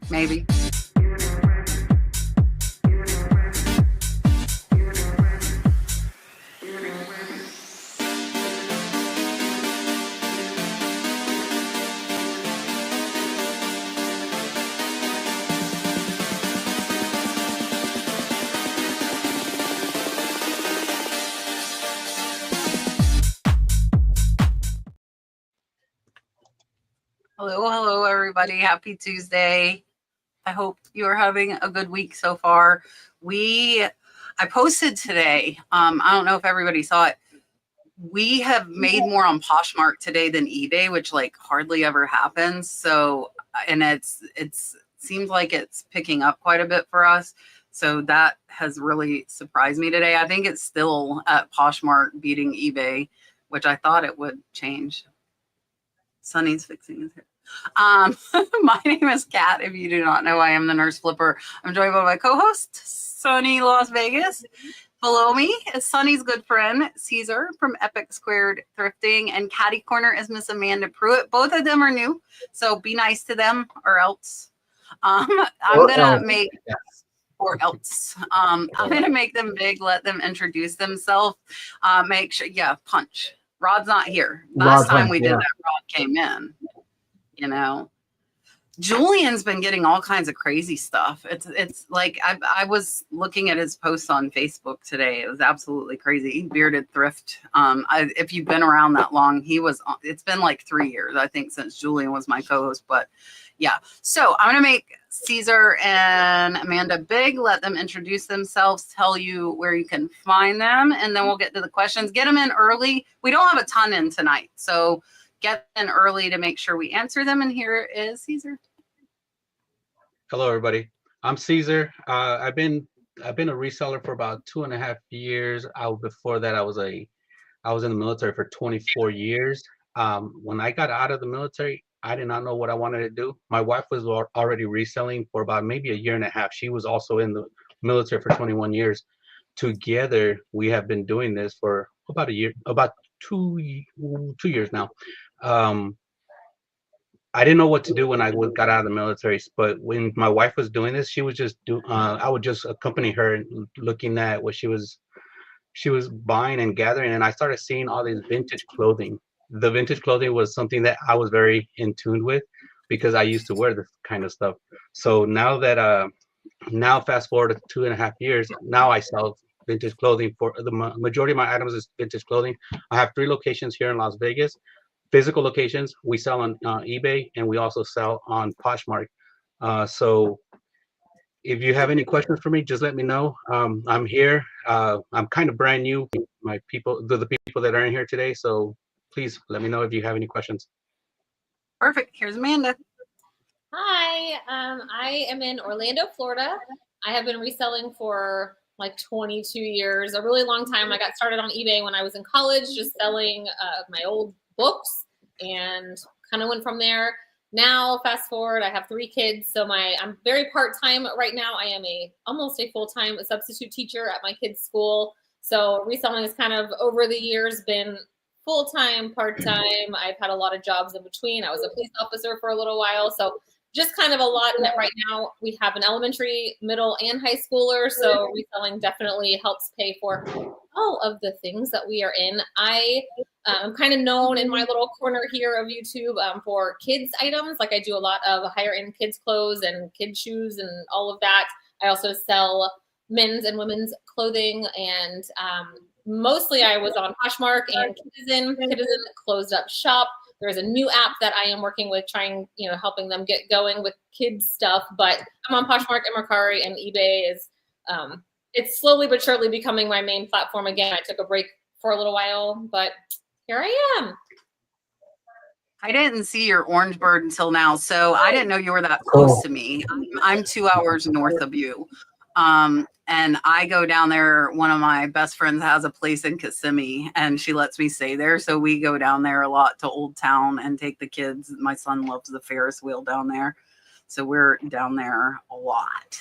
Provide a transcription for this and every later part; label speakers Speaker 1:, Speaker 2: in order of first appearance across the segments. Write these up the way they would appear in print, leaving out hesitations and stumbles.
Speaker 1: maybe. Hello, everybody. Happy Tuesday. I hope you are having a good week so far. I posted today. I don't know if everybody saw it. We have made more on Poshmark today than eBay, which like hardly ever happens. So, and it's seems like it's picking up quite a bit for us. So that has really surprised me today. I think it's still at Poshmark beating eBay, which I thought it would change. Sonny's fixing his hair. My name is Kat. If you do not know, I am the Nurse Flipper. I'm joined by my co-host, Sonny Las Vegas. Below me is Sonny's good friend, Cesar from Epic Squared Thrifting, and Catty Corner is Miss Amanda Pruitt. Both of them are new, so be nice to them or else. I'm gonna make them big, let them introduce themselves. Make sure, punch. Rod's not here. Last time we did that, Rod came in. You know, Julian's been getting all kinds of crazy stuff. It's like I was looking at his posts on Facebook today. It was absolutely crazy. Bearded Thrift. If you've been around that long, it's been like 3 years, I think, since Julian was my co-host. But yeah, so I'm gonna make Cesar and Amanda big, let them introduce themselves, tell you where you can find them, and then we'll get to the questions. Get them in early. We don't have a ton in tonight, so get in early to make sure we answer them. And here is Cesar.
Speaker 2: Hello, everybody. I'm Cesar. I've been a reseller for about 2.5 years. Before that, I was in the military for 24 years. When I got out of the military, I did not know what I wanted to do. My wife was already reselling for about maybe 1.5 years. She was also in the military for 21 years. Together, we have been doing this for about 2 years now. I didn't know what to do when I got out of the military, but when my wife was doing this, she would just I would just accompany her, looking at what she was buying and gathering, and I started seeing all these vintage clothing. The vintage clothing was something that I was very in tune with because I used to wear this kind of stuff. So now fast forward to 2.5 years, now I sell vintage clothing. For the majority of my items is vintage clothing. I have 3 locations here in Las Vegas. Physical locations. We sell on eBay, and we also sell on Poshmark. So if you have any questions for me, just let me know. I'm here. I'm kind of brand new. The people that are in here today. So please let me know if you have any questions.
Speaker 1: Perfect. Here's Amanda.
Speaker 3: Hi, I am in Orlando, Florida. I have been reselling for like 22 years, a really long time. I got started on eBay when I was in college, just selling my old books, and kind of went from there. Now, fast forward, I have 3 kids, so I'm very part-time right now. I am almost a full-time substitute teacher at my kids' school. So reselling has kind of over the years been full-time, part-time. I've had a lot of jobs in between. I was a police officer for a little while, so just kind of a lot. And right now we have an elementary, middle, and high schooler. So reselling definitely helps pay for all of the things that we are in. I'm kind of known in my little corner here of YouTube for kids items. Like I do a lot of higher end kids clothes and kids shoes and all of that. I also sell men's and women's clothing, and mostly I was on Poshmark and Citizen. Citizen closed up shop. There's a new app that I am working with, helping them get going with kids stuff. But I'm on Poshmark and Mercari, and eBay is, it's slowly but surely becoming my main platform again. I took a break for a little while, but here I am.
Speaker 1: I didn't see your orange bird until now, so I didn't know you were that close to me. I'm 2 hours north of you. And I go down there. One of my best friends has a place in Kissimmee, and she lets me stay there. So we go down there a lot to Old Town and take the kids. My son loves the Ferris wheel down there. So we're down there a lot.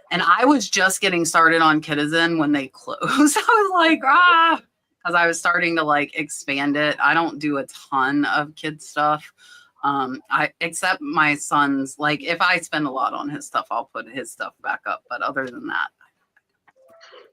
Speaker 1: And I was just getting started on Citizen when they closed. I was like, because I was starting to like expand it. I don't do a ton of kid stuff. Except my son's, like if I spend a lot on his stuff, I'll put his stuff back up. But other than that,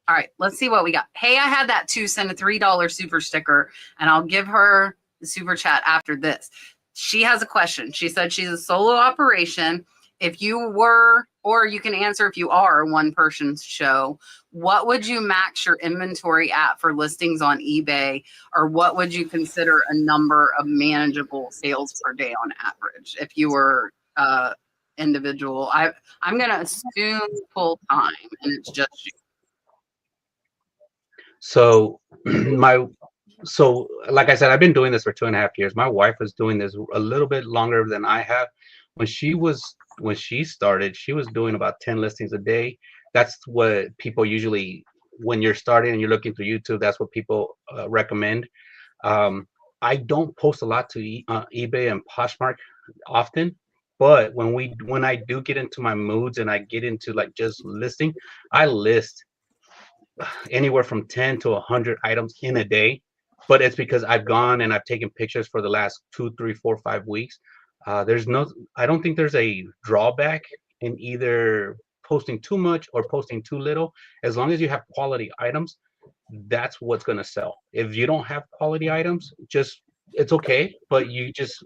Speaker 1: all right, let's see what we got. Hey, I had that too. Send a $3 super sticker, and I'll give her the super chat after this. She has a question. She said she's a solo operation. If you were, or you can answer if you are, a one-person show, what would you max your inventory at for listings on eBay, or what would you consider a number of manageable sales per day on average if you were individual? I'm going to assume full-time, and it's just you.
Speaker 2: So like I said, I've been doing this for 2.5 years. My wife was doing this a little bit longer than I have. When she started, she was doing about 10 listings a day. That's what people usually, when you're starting and you're looking through YouTube, that's what people recommend. I don't post a lot to eBay and Poshmark often, but when I do get into my moods and I get into like just listing, I list anywhere from 10 to 100 items in a day. But it's because I've gone and I've taken pictures for the last 2, 3, 4, 5 weeks. I don't think there's a drawback in either posting too much or posting too little. As long as you have quality items, that's what's going to sell. If you don't have quality items, it's okay. But you just,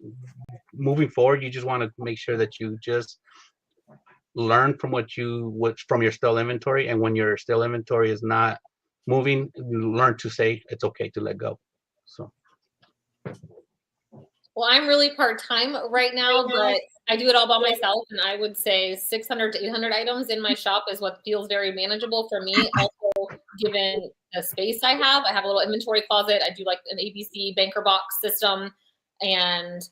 Speaker 2: moving forward, you just want to make sure that you just learn from from your still inventory. And when your still inventory is not moving, you learn to say it's okay to let go. So.
Speaker 3: Well, I'm really part-time right now, but I do it all by myself, and I would say 600 to 800 items in my shop is what feels very manageable for me. Also, given the space I have a little inventory closet. I do like an ABC banker box system, and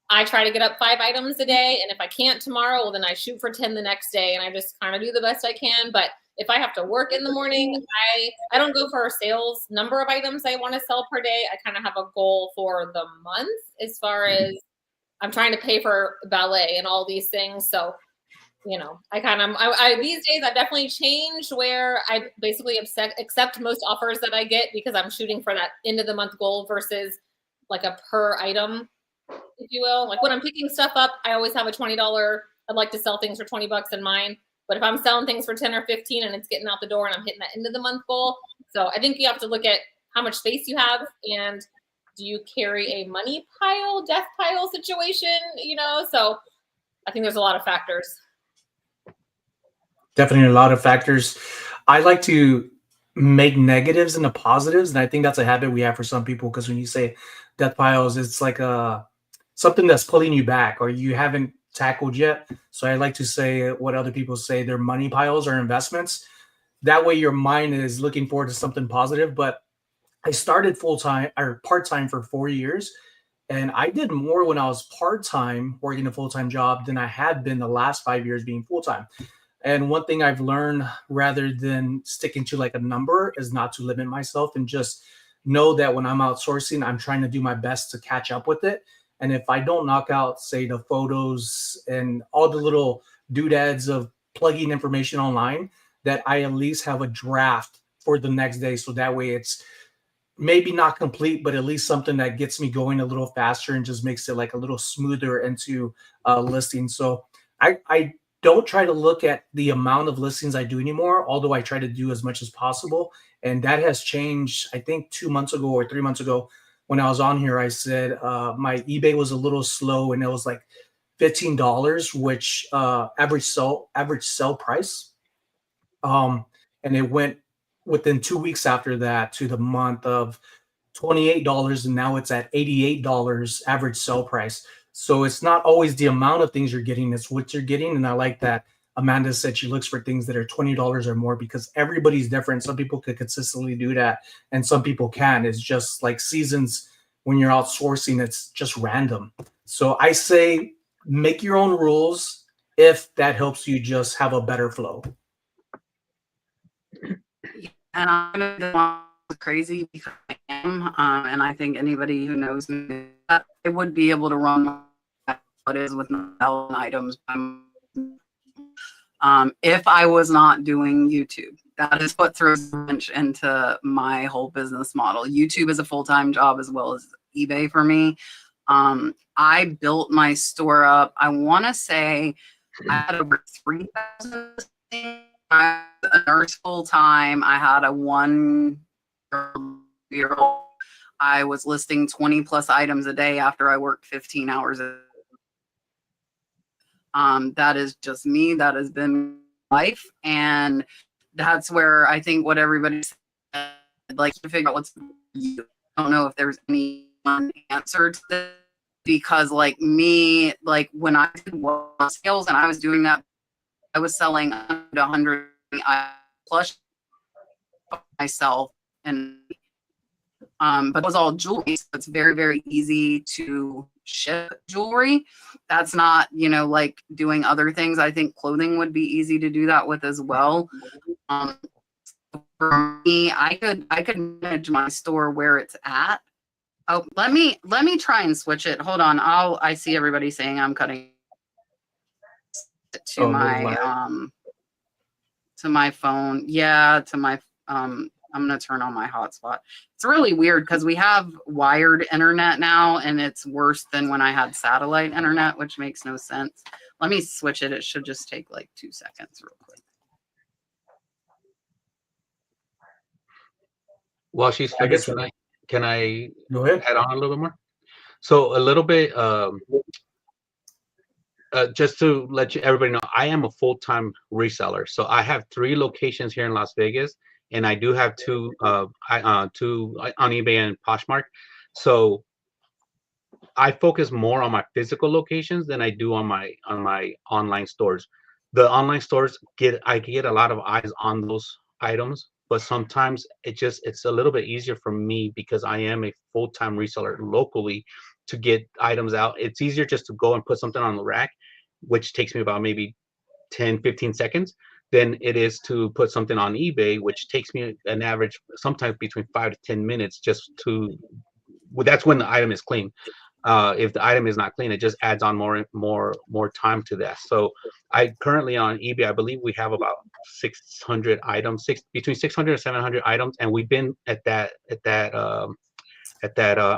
Speaker 3: I try to get up 5 items a day. And if I can't tomorrow, well, then I shoot for 10 the next day, and I just kind of do the best I can. But if I have to work in the morning, I don't go for a sales number of items I want to sell per day. I kind of have a goal for the month as far as I'm trying to pay for ballet and all these things. So, you know, these days I've definitely changed where I basically accept most offers that I get because I'm shooting for that end of the month goal versus like a per item, if you will. Like when I'm picking stuff up, I always have a $20. I'd like to sell things for 20 bucks in mine. But if I'm selling things for 10 or 15 and it's getting out the door and I'm hitting that end of the month goal. So I think you have to look at how much space you have and do you carry a money pile, death pile situation, you know? So I think there's a lot of factors.
Speaker 4: Definitely a lot of factors. I like to make negatives into positives. And I think that's a habit we have for some people, because when you say death piles, it's like something that's pulling you back or you haven't tackled yet. So I like to say what other people say, they're money piles or investments. That way your mind is looking forward to something positive. But I started full-time or part-time for 4 years, and I did more when I was part-time working a full-time job than I had been the last 5 years being full-time. And one thing I've learned, rather than sticking to like a number, is not to limit myself and just know that when I'm outsourcing, I'm trying to do my best to catch up with it. And if I don't knock out, say, the photos and all the little doodads of plugging information online, that I at least have a draft for the next day. So that way it's maybe not complete, but at least something that gets me going a little faster and just makes it like a little smoother into listing. So I don't try to look at the amount of listings I do anymore, although I try to do as much as possible. And that has changed, I think 2 months ago or 3 months ago. When I was on here, I said my eBay was a little slow and it was like $15, which average sell price. And it went within 2 weeks after that to the month of $28, and now it's at $88 average sell price. So it's not always the amount of things you're getting, it's what you're getting. And I like that Amanda said she looks for things that are $20 or more, because everybody's different. Some people could consistently do that and some people can. It's just like seasons when you're outsourcing, it's just random. So I say make your own rules if that helps you just have a better flow.
Speaker 1: And I'm crazy because I am, and I think anybody who knows me, I would be able to run what is with selling items. If I was not doing YouTube, that is what throws a wrench into my whole business model. YouTube is a full-time job as well as eBay for me. I built my store up. I want to say I had over 3,000. I was a nurse full time. I had a 1-year-old. I was listing 20 plus items a day after I worked 15 hours a day. That is just me. That has been life. And that's where I think what everybody said, like, to figure out what's you. I don't know if there's any one answer to this, because like me, like when I did sales and I was doing that, I was selling 100 plus myself, and but it was all jewelry, so it's very, very easy to ship jewelry. That's not, you know, like doing other things. I think clothing would be easy to do that with as well. For me, I could manage my store where it's at. Oh, let me try and switch it. Hold on. I see everybody saying I'm cutting to my phone. Yeah, to my I'm gonna turn on my hotspot. It's really weird because we have wired internet now, and it's worse than when I had satellite internet, which makes no sense. Let me switch it. It should just take like 2 seconds real quick.
Speaker 2: While she's figuring, can I
Speaker 4: Go ahead.
Speaker 2: add on a little bit more? So a little bit, just to let everybody know, I am a full-time reseller. So I have 3 locations here in Las Vegas, and I do have 2 on eBay and Poshmark. So I focus more on my physical locations than I do on my online stores. The online stores I get a lot of eyes on those items, but sometimes it's a little bit easier for me because I am a full-time reseller locally to get items out. It's easier just to go and put something on the rack, which takes me about maybe 10-15 seconds, than it is to put something on eBay, which takes me an average sometimes between 5 to 10 minutes just to, well, that's when the item is clean. If the item is not clean, it just adds on more time to that. So I currently on eBay, I believe we have about 600 items, between 600 and 700 items, and we've been at that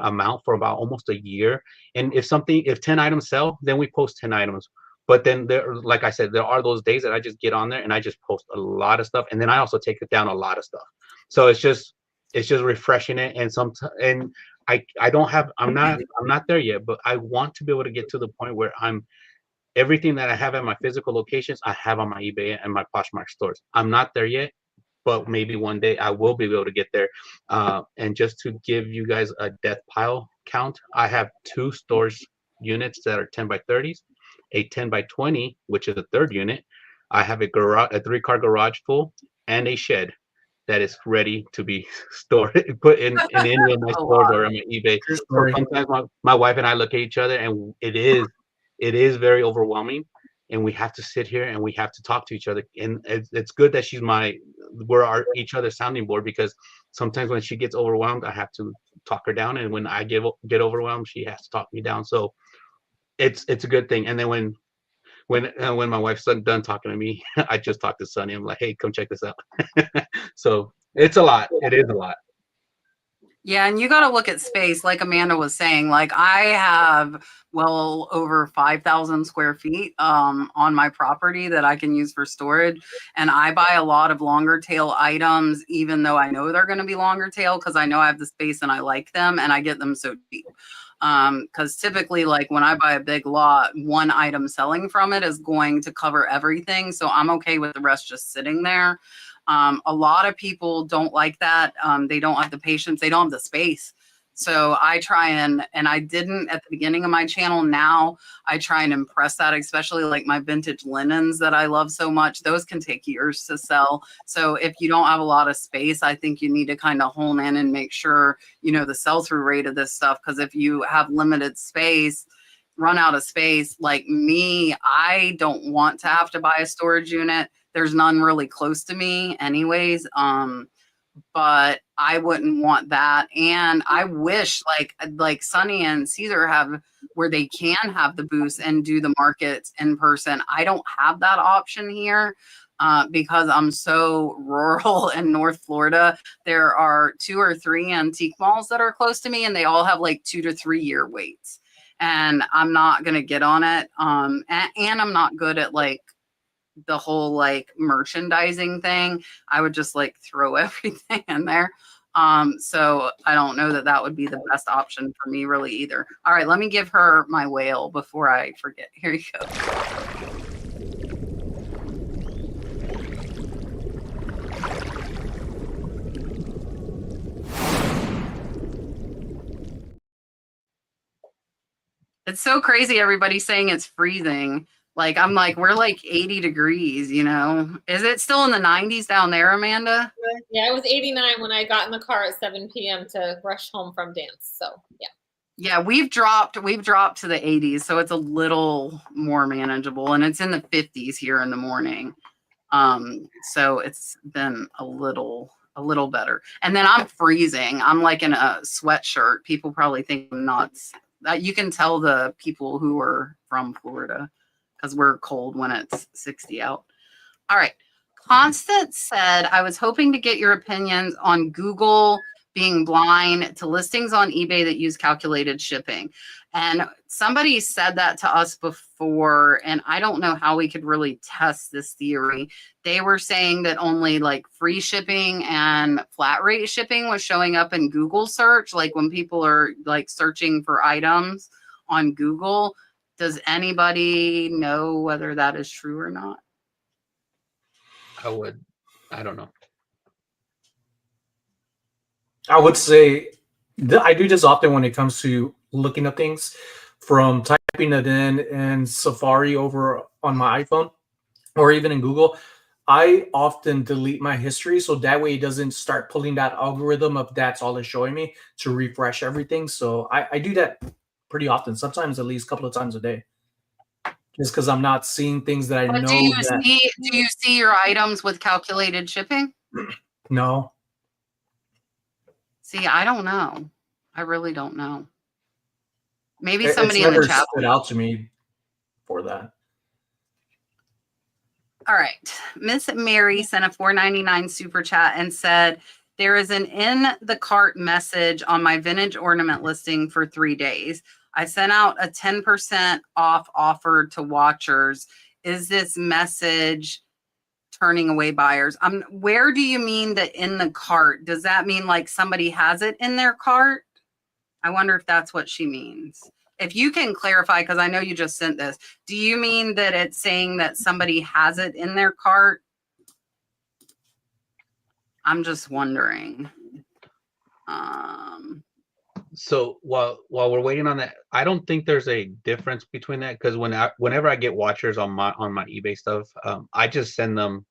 Speaker 2: amount for about almost a year. And if 10 items sell, then we post 10 items. But then like I said, there are those days that I just get on there and I just post a lot of stuff, and then I also take it down a lot of stuff. So it's just refreshing it. And I'm not there yet, but I want to be able to get to the point where everything that I have at my physical locations, I have on my eBay and my Poshmark stores. I'm not there yet, but maybe one day I will be able to get there. And just to give you guys a death pile count, I have 2 storage units that are 10 by 30s, a 10 by 20, which is a 3rd unit. I have a 3-car garage full, and a shed that is ready to be stored, put in any of my stores or on my eBay. So sometimes my wife and I look at each other, and it is very overwhelming, and we have to sit here and we have to talk to each other. And it's good that we're each other's sounding board, because sometimes when she gets overwhelmed, I have to talk her down, and when I get overwhelmed, she has to talk me down. So it's a good thing. And then when my wife's done talking to me, I just talk to Sonny. I'm like, hey, come check this out. So it's a lot. It is a lot.
Speaker 1: Yeah, and you got to look at space, like Amanda was saying. Like, I have well over 5,000 square feet on my property that I can use for storage, and I buy a lot of longer tail items, even though I know they're going to be longer tail, because I know I have the space and I like them, and I get them so cheap. Because typically, like when I buy a big lot, one item selling from it is going to cover everything, so I'm okay with the rest just sitting there. A lot of people don't like that. They don't have the patience. They don't have the space. So I try and I didn't at the beginning of my channel. Now I try and impress that, especially like my vintage linens that I love so much. Those can take years to sell. So if you don't have a lot of space, I think you need to kind of hone in and make sure you know the sell-through rate of this stuff. Because if you have limited space, run out of space, like me, I don't want to have to buy a storage unit. There's none really close to me anyways. But I wouldn't want that. And I wish like Sonny and Cesar have where they can have the booths and do the markets in person. I don't have that option here because I'm so rural in North Florida. There are 2 or 3 antique malls that are close to me, and they all have like 2 to 3 year waits. and I'm not gonna get on it. And I'm not good at like the whole like merchandising thing. I would just like throw everything in there. So I don't know that that would be the best option for me really either. All right, let me give her my whale before I forget. Here you go. It's so crazy. Everybody's saying it's freezing. Like, I'm like, we're like 80 degrees, you know? Is it still in the 90s down there, Amanda?
Speaker 3: Yeah, it was 89 when I got in the car at 7 p.m. to rush home from dance. So, yeah.
Speaker 1: Yeah, we've dropped to the 80s, so it's a little more manageable, and it's in the 50s here in the morning. So it's been a little better. And then I'm freezing. I'm like in a sweatshirt. People probably think I'm nuts. You can tell the people who are from Florida because we're cold when it's 60 out. All right. Constance said, I was hoping to get your opinions on Google being blind to listings on eBay that use calculated shipping. And somebody said that to us before, and I don't know how we could really test this theory. They were saying that only like free shipping and flat rate shipping was showing up in Google search, like when people are like searching for items on Google. Does anybody know whether that is true or not?
Speaker 2: I don't know.
Speaker 4: I would say I do this often when it comes to looking at things, from typing it in Safari over on my iPhone or even in Google. I often delete my history so that way it doesn't start pulling that algorithm of that's all it's showing me to refresh everything. So I do that pretty often, sometimes at least a couple of times a day, just because I'm not seeing things that I
Speaker 1: But
Speaker 4: know
Speaker 1: do you see your items with calculated shipping?
Speaker 4: No.
Speaker 1: See, I don't know. I really don't know. Maybe
Speaker 4: It's
Speaker 1: somebody in the
Speaker 4: never
Speaker 1: chat.
Speaker 4: stood out to me for that.
Speaker 1: All right. Miss Mary sent a $4.99 super chat and said, there is an in the cart message on my vintage ornament listing for 3 days. I sent out a 10% off offer to watchers. Is this message turning away buyers? Where do you mean that in the cart? Does that mean like somebody has it in their cart? I wonder if that's what she means. If you can clarify, because I know you just sent this, do you mean that it's saying that somebody has it in their cart? I'm just wondering.
Speaker 2: So while we're waiting on that, I don't think there's a difference between that, because whenever I get watchers on my eBay stuff, I just send them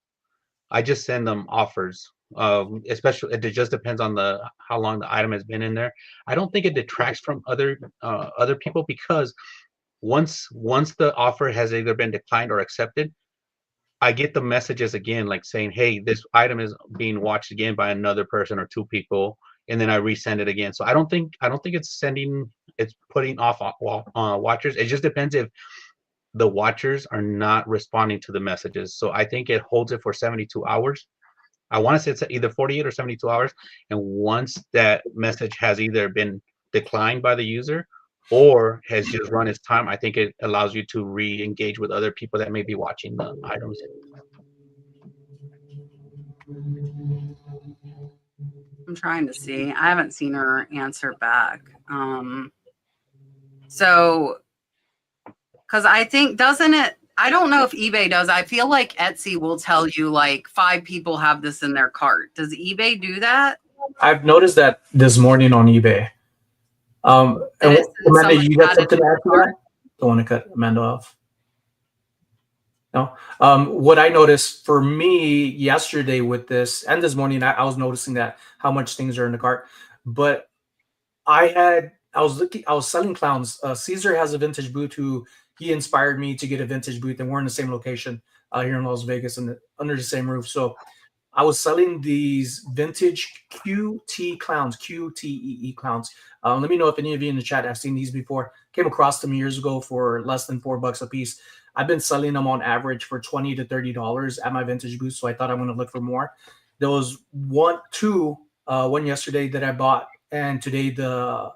Speaker 2: offers. Especially, it just depends on how long the item has been in there. I don't think it detracts from other people, because once the offer has either been declined or accepted, I get the messages again, like saying, hey, this item is being watched again by another person or 2 people, and then I resend it again. So I don't think it's putting off watchers. It just depends if the watchers are not responding to the messages. So I think it holds it for 72 hours. I want to say it's either 48 or 72 hours. And once that message has either been declined by the user or has just run its time, I think it allows you to re-engage with other people that may be watching the items.
Speaker 1: I'm trying to see. I haven't seen her answer back. So, because I think, doesn't it? I don't know if eBay does. I feel like Etsy will tell you like 5 people have this in their cart. Does eBay do that?
Speaker 4: I've noticed that this morning on eBay. And Amanda, you got something to add to that? Don't want to cut Amanda off. No. What I noticed for me yesterday with this and this morning, I was noticing that how much things are in the cart. But I was selling clowns. Cesar has a vintage booth who he inspired me to get a vintage booth, and we're in the same location here in Las Vegas and under the same roof. So I was selling these vintage QT clowns, QTEE clowns. Let me know if any of you in the chat have seen these before. Came across them years ago for less than $4 a piece. I've been selling them on average for $20 to $30 at my vintage booth, so I thought I'm going to look for more. There was one yesterday that I bought, and today the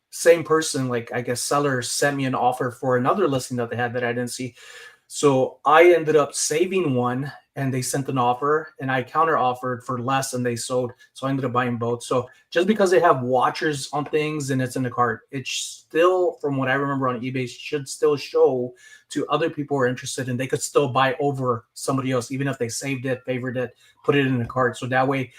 Speaker 4: same person, like I guess seller, sent me an offer for another listing that they had that I didn't see. So I ended up saving one, and they sent an offer, and I counter offered for less, and they sold. So I ended up buying both. So just because they have watchers on things and it's in the cart, it's still, from what I remember on eBay, should still show to other people who are interested, and they could still buy over somebody else, even if they saved it, favored it, put it in the cart. So that way,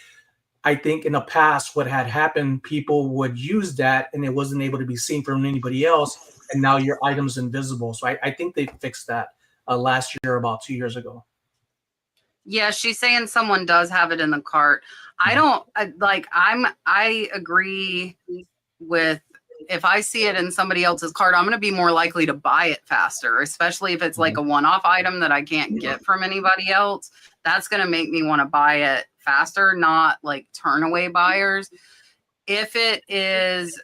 Speaker 4: I think in the past, what had happened, people would use that and it wasn't able to be seen from anybody else. And now your item's invisible. So I think they fixed that last year, about 2 years ago.
Speaker 1: Yeah, she's saying someone does have it in the cart. I don't I agree with, if I see it in somebody else's cart, I'm going to be more likely to buy it faster, especially if it's like a one-off item that I can't get from anybody else. That's going to make me want to buy it faster, not like turn away buyers. If it is,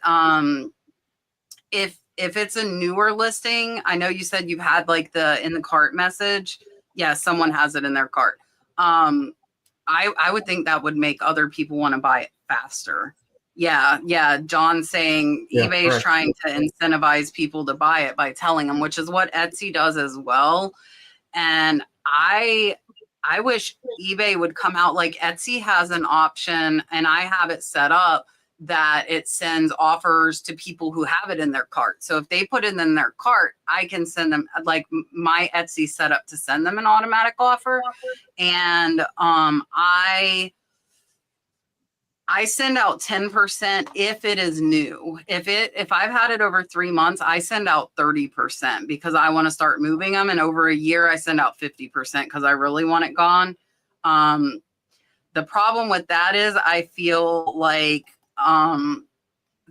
Speaker 1: if it's a newer listing, I know you said you've had like the in the cart message. Yes, someone has it in their cart. I would think that would make other people want to buy it faster. Yeah. John's saying eBay is trying to incentivize people to buy it by telling them, which is what Etsy does as well. And I wish eBay would come out, like Etsy has an option, and I have it set up that it sends offers to people who have it in their cart. So if they put it in their cart, I can send them, like my Etsy set up to send them an automatic offer. And I send out 10% if it is new. If I've had it over 3 months, I send out 30% because I want to start moving them. And over a year, I send out 50% because I really want it gone. The problem with that is I feel like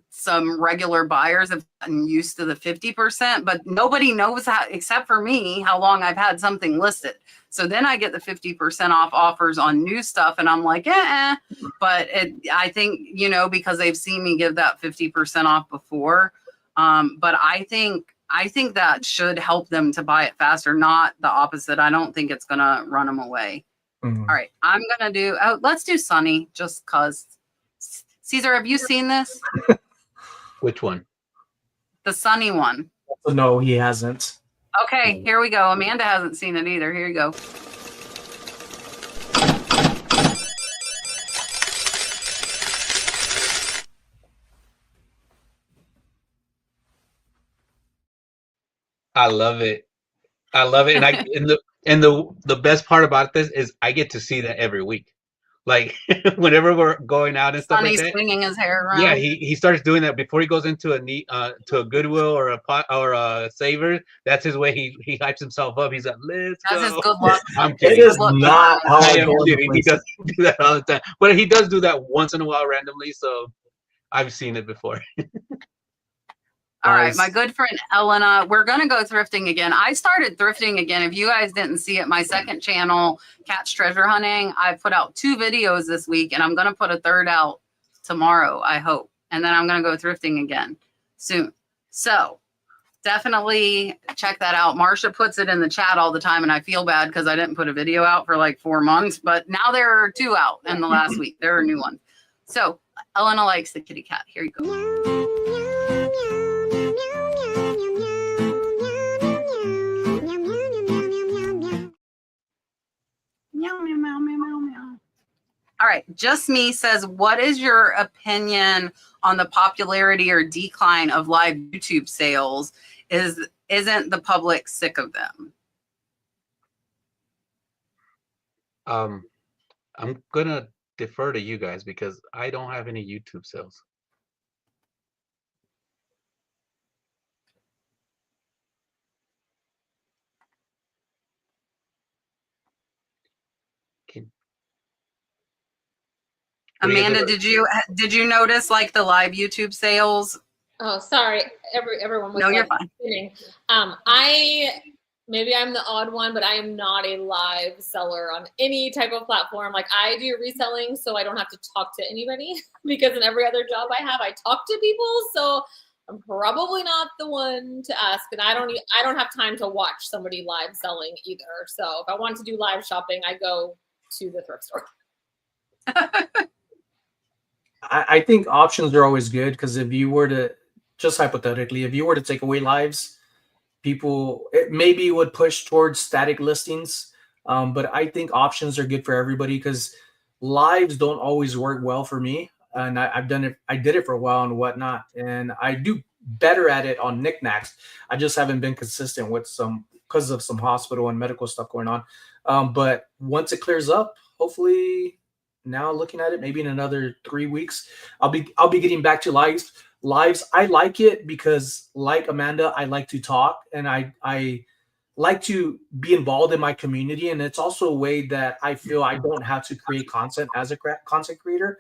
Speaker 1: some regular buyers have gotten used to the 50%, but nobody knows how, except for me, how long I've had something listed. So then I get the 50% off offers on new stuff, and I'm like, but I think, because they've seen me give that 50% off before. But I think that should help them to buy it faster, not the opposite. I don't think it's gonna run them away.
Speaker 4: Mm-hmm.
Speaker 1: All right, I'm gonna do. Let's do Sonny, just cause. Cesar, have you seen this?
Speaker 2: Which one?
Speaker 1: The Sonny one.
Speaker 4: No, he hasn't.
Speaker 1: Okay, here we go. Amanda hasn't seen it either. Here you go.
Speaker 2: I love it. And the best part about this is I get to see that every week. Like whenever we're going out and stuff
Speaker 1: Sonny's
Speaker 2: like that.
Speaker 1: swinging his hair around.
Speaker 2: Yeah, he starts doing that before he goes into to a Goodwill or a pot or a Saver. That's his way. He hypes himself up. He's like, "Let's go."
Speaker 1: That's his good luck.
Speaker 2: I'm kidding.
Speaker 4: It is not how
Speaker 2: I
Speaker 4: I
Speaker 2: am kidding. He does do that all the time, but he does do that once in a while randomly. So I've seen it before.
Speaker 1: All right, my good friend Elena, we're going to go thrifting again. I started thrifting again. If you guys didn't see it, my second channel, Cat's Treasure Hunting, I put out 2 videos this week, and I'm going to put a third out tomorrow, I hope. And then I'm going to go thrifting again soon. So definitely check that out. Marsha puts it in the chat all the time, and I feel bad because I didn't put a video out for like 4 months, but now there are 2 out in the last week. There are new ones. So Elena likes the kitty cat. Here you go. All right, Just Me says, what is your opinion on the popularity or decline of live YouTube sales? Isn't the public sick of them?
Speaker 2: I'm gonna defer to you guys because I don't have any YouTube sales.
Speaker 1: Amanda, did you notice like the live YouTube sales?
Speaker 3: Oh, sorry. Everyone was
Speaker 1: No, you're fine.
Speaker 3: kidding. Maybe I'm the odd one, but I am not a live seller on any type of platform. Like I do reselling, so I don't have to talk to anybody because in every other job I have, I talk to people. So I'm probably not the one to ask, and I don't have time to watch somebody live selling either. So if I want to do live shopping, I go to the thrift store.
Speaker 4: I think options are always good because if you were to just hypothetically, if you were to take away lives, people it maybe would push towards static listings. But I think options are good for everybody because lives don't always work well for me. And I've done it, I did it for a while and whatnot. And I do better at it on knickknacks. I just haven't been consistent with some because of some hospital and medical stuff going on. But once it clears up, hopefully now looking at it, maybe in another 3 weeks, I'll be getting back to lives. I like it because, like Amanda, I like to talk and I like to be involved in my community, and it's also a way that I feel I don't have to create content as a content creator,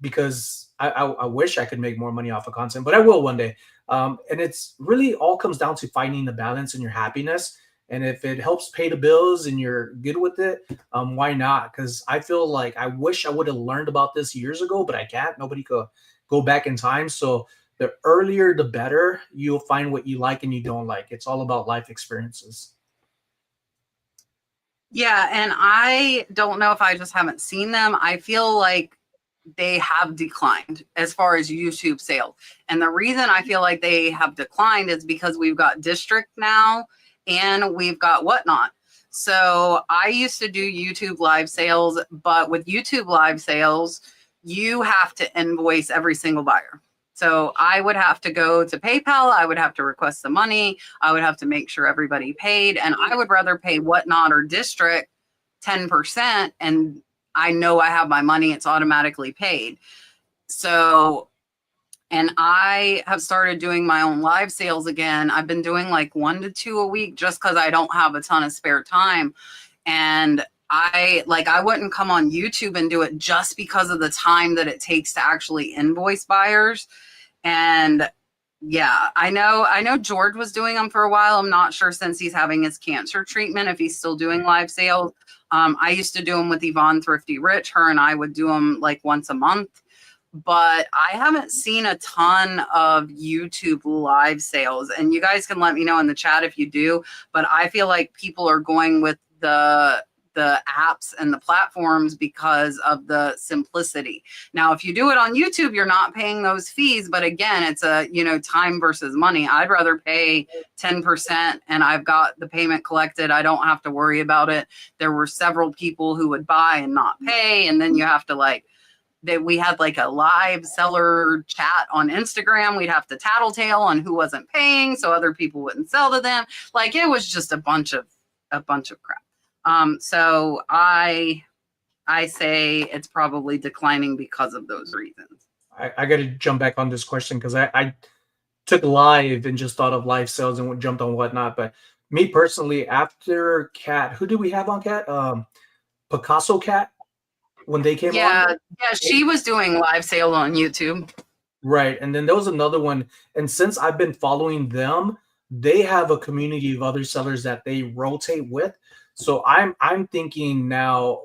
Speaker 4: because I wish I could make more money off of content, but I will one day. And it's really all comes down to finding the balance and your happiness. And if it helps pay the bills and you're good with it, why not? Because I feel like I wish I would have learned about this years ago, but I can't. Nobody could go back in time. So the earlier, the better. You'll find what you like and you don't like. It's all about life experiences.
Speaker 1: Yeah, and I don't know if I just haven't seen them. I feel like they have declined as far as YouTube sales. And the reason I feel like they have declined is because we've got District now and we've got Whatnot. So I used to do YouTube live sales, but with YouTube live sales, you have to invoice every single buyer. So I would have to go to PayPal. I would have to request the money. I would have to make sure everybody paid. And I would rather pay Whatnot or District 10%, and I know I have my money. It's automatically paid. So, and I have started doing my own live sales again. I've been doing like 1 to 2 a week just because I don't have a ton of spare time. And I wouldn't come on YouTube and do it just because of the time that it takes to actually invoice buyers. And yeah, I know George was doing them for a while. I'm not sure since he's having his cancer treatment if he's still doing live sales. I used to do them with Yvonne Thrifty Rich. Her and I would do them like once a month. But I haven't seen a ton of YouTube live sales. And you guys can let me know in the chat if you do. But I feel like people are going with the apps and the platforms because of the simplicity. Now, if you do it on YouTube, you're not paying those fees. But again, it's a, time versus money. I'd rather pay 10% and I've got the payment collected. I don't have to worry about it. There were several people who would buy and not pay. And then you have to we had like a live seller chat on Instagram. We'd have to tattletale on who wasn't paying so other people wouldn't sell to them. Like it was just a bunch of crap. So I say it's probably declining because of those reasons.
Speaker 4: I got to jump back on this question because I took live and just thought of live sales and jumped on Whatnot. But me personally, after Kat, who did we have on Kat? Picasso Kat, when they came on.
Speaker 1: Yeah, she was doing live sale on YouTube.
Speaker 4: Right. And then there was another one. And since I've been following them, they have a community of other sellers that they rotate with. So I'm thinking now,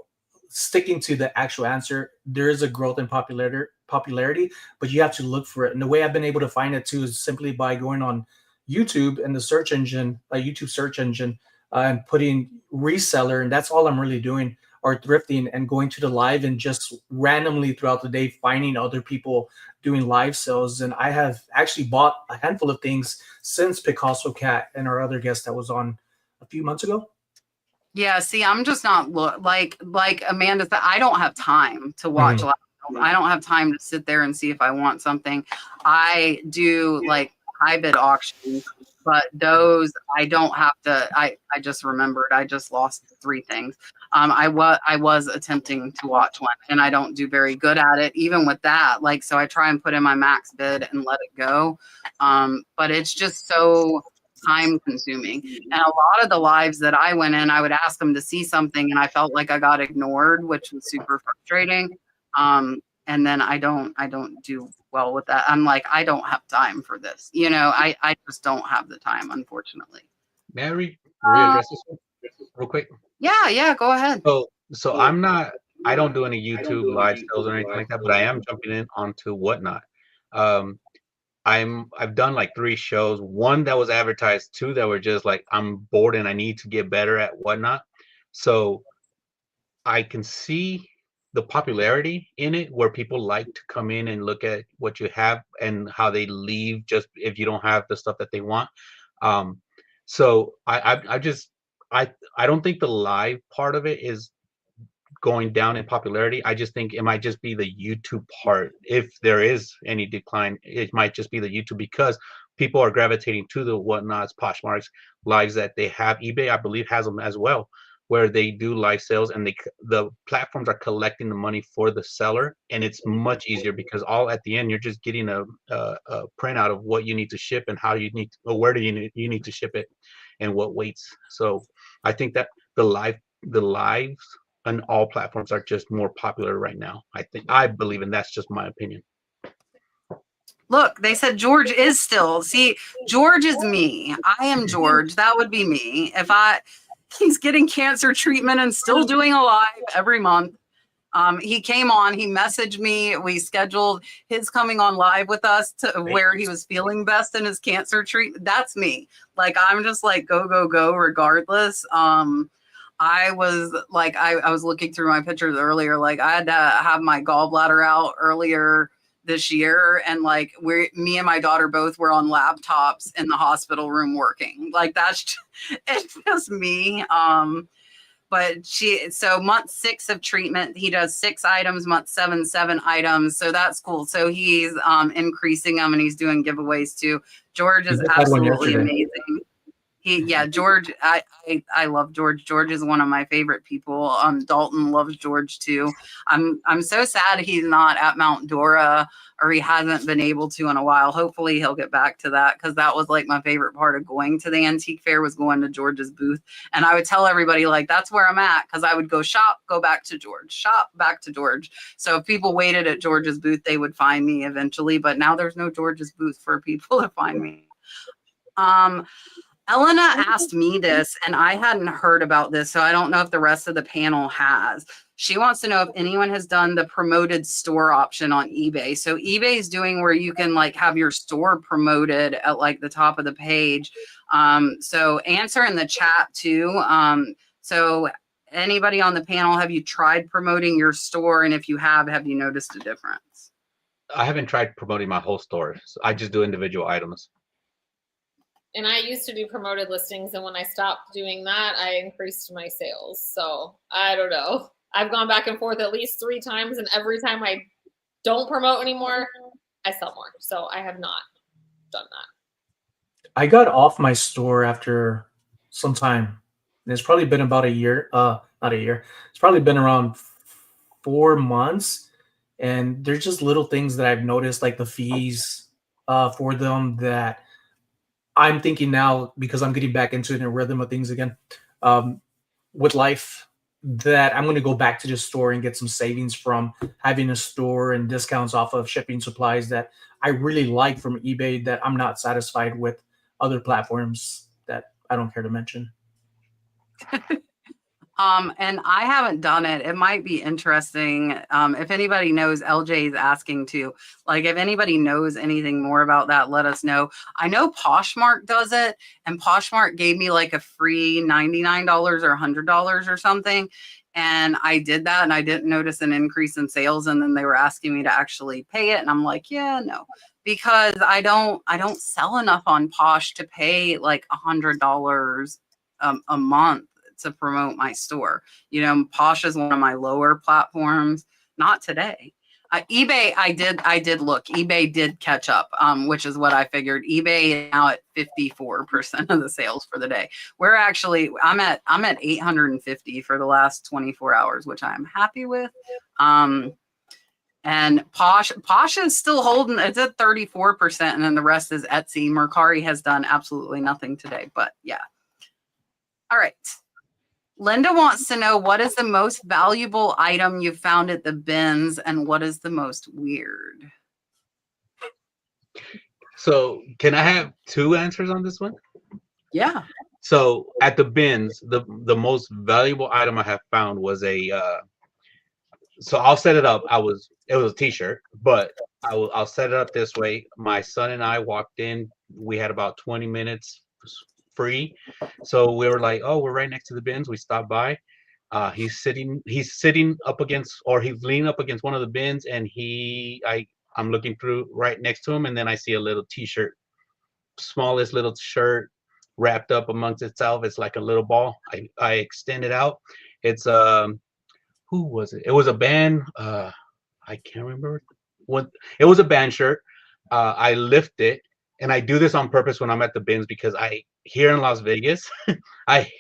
Speaker 4: sticking to the actual answer, there is a growth in popularity, but you have to look for it. And the way I've been able to find it too is simply by going on YouTube and the search engine, YouTube search engine, and putting reseller, and that's all I'm really doing, or thrifting, and going to the live and just randomly throughout the day finding other people doing live sales. And I have actually bought a handful of things since Picasso Cat and our other guest that was on a few months ago.
Speaker 1: Yeah, see, I'm just not like Amanda said, I don't have time to watch live. I don't have time to sit there and see if I want something. I do like high bid auctions, but those I don't have to. I just remembered I just lost 3 things. I was attempting to watch one, and I don't do very good at it, even with that. Like, so I try and put in my max bid and let it go. But it's just so time consuming. And a lot of the lives that I went in, I would ask them to see something, and I felt like I got ignored, which was super frustrating. And then I don't do well with that. I'm like, I don't have time for this. I just don't have the time, unfortunately.
Speaker 2: May I readdress this one real quick?
Speaker 1: Yeah, go ahead.
Speaker 2: So I don't do any YouTube live sales or anything like that, but I am jumping in onto Whatnot. I've done like 3 shows, 1 that was advertised, 2 that were just like, I'm bored and I need to get better at Whatnot. So I can see the popularity in it, where people like to come in and look at what you have and how they leave just if you don't have the stuff that they want. So I don't think the live part of it is going down in popularity. I just think it might just be the YouTube part. If there is any decline, it might just be the YouTube, because people are gravitating to the Whatnots, Poshmarks lives that they have. eBay, I believe, has them as well, where they do live sales, and the platforms are collecting the money for the seller, and it's much easier because all at the end you're just getting a printout of what you need to ship and how you need to, or where do you need to ship it and what weights. So I think that the lives on all platforms are just more popular right now. I believe, and that's just my opinion.
Speaker 1: Look, they said George is still. See, George is me. I am George. That would be me. He's getting cancer treatment and still doing a live every month. He came on, he messaged me. We scheduled his coming on live with us to where he was feeling best in his cancer treatment. That's me. Like, I'm just like, go, go, go, regardless. I was like, I was looking through my pictures earlier. Like, I had to have my gallbladder out earlier this year, and like me and my daughter both were on laptops in the hospital room working. Like, it's just me. But so month 6 of treatment, he does 6 items, month 7 items. So that's cool. So he's increasing them, and he's doing giveaways too. George is absolutely amazing. George, I love George. George is one of my favorite people. Dalton loves George too. I'm so sad he's not at Mount Dora, or he hasn't been able to in a while. Hopefully he'll get back to that, because that was like my favorite part of going to the antique fair, was going to George's booth. And I would tell everybody, like, that's where I'm at, because I would go shop, go back to George, shop, back to George. So if people waited at George's booth, they would find me eventually. But now there's no George's booth for people to find me. Elena asked me this, and I hadn't heard about this, so I don't know if the rest of the panel has. She wants to know if anyone has done the promoted store option on eBay. So eBay is doing where you can like have your store promoted at like the top of the page. So answer in the chat too. So anybody on the panel, have you tried promoting your store? And if you have you noticed a difference?
Speaker 2: I haven't tried promoting my whole store. So I just do individual items.
Speaker 3: And I used to do promoted listings, and when I stopped doing that, I increased my sales. So I don't know. I've gone back and forth at least 3 times, and every time I don't promote anymore, I sell more. So I have not done that.
Speaker 4: I got off my store after some time. It's probably been about a year. Not a year. It's probably been around 4 months. And there's just little things that I've noticed, like the fees for them, that I'm thinking now, because I'm getting back into the rhythm of things again with life, that I'm going to go back to the store and get some savings from having a store and discounts off of shipping supplies that I really like from eBay that I'm not satisfied with other platforms that I don't care to mention.
Speaker 1: And I haven't done it. It might be interesting. If anybody knows, LJ is asking too. Like, if anybody knows anything more about that, let us know. I know Poshmark does it, and Poshmark gave me like a free $99 or $100 or something. And I did that, and I didn't notice an increase in sales. And then they were asking me to actually pay it. And I'm like, yeah, no, because I don't sell enough on Posh to pay like $100 a month to promote my store. You know, Posh is one of my lower platforms. Not today. eBay, I did look. eBay did catch up, which is what I figured. eBay is now at 54% of the sales for the day. I'm at 850 for the last 24 hours, which I'm happy with. And Posh is still holding. It's at 34%, and then the rest is Etsy. Mercari has done absolutely nothing today, but yeah. All right. Linda wants to know, what is the most valuable item you found at the bins, and what is the most weird?
Speaker 2: So can I have 2 answers on this one?
Speaker 1: Yeah.
Speaker 2: So at the bins, the most valuable item I have found was so I'll set it up. It was a t-shirt, but I'll set it up this way. My son and I walked in. We had about 20 minutes free. So we were like, oh, we're right next to the bins. We stopped by. He's sitting up against, or he's leaning up against one of the bins, and I'm looking through right next to him, and then I see a little T-shirt, smallest little shirt wrapped up amongst itself. It's like a little ball. I extend it out. It's who was it? It was a band. I can't remember what. It was a band shirt. I lift it, and I do this on purpose when I'm at the bins because here in Las Vegas, I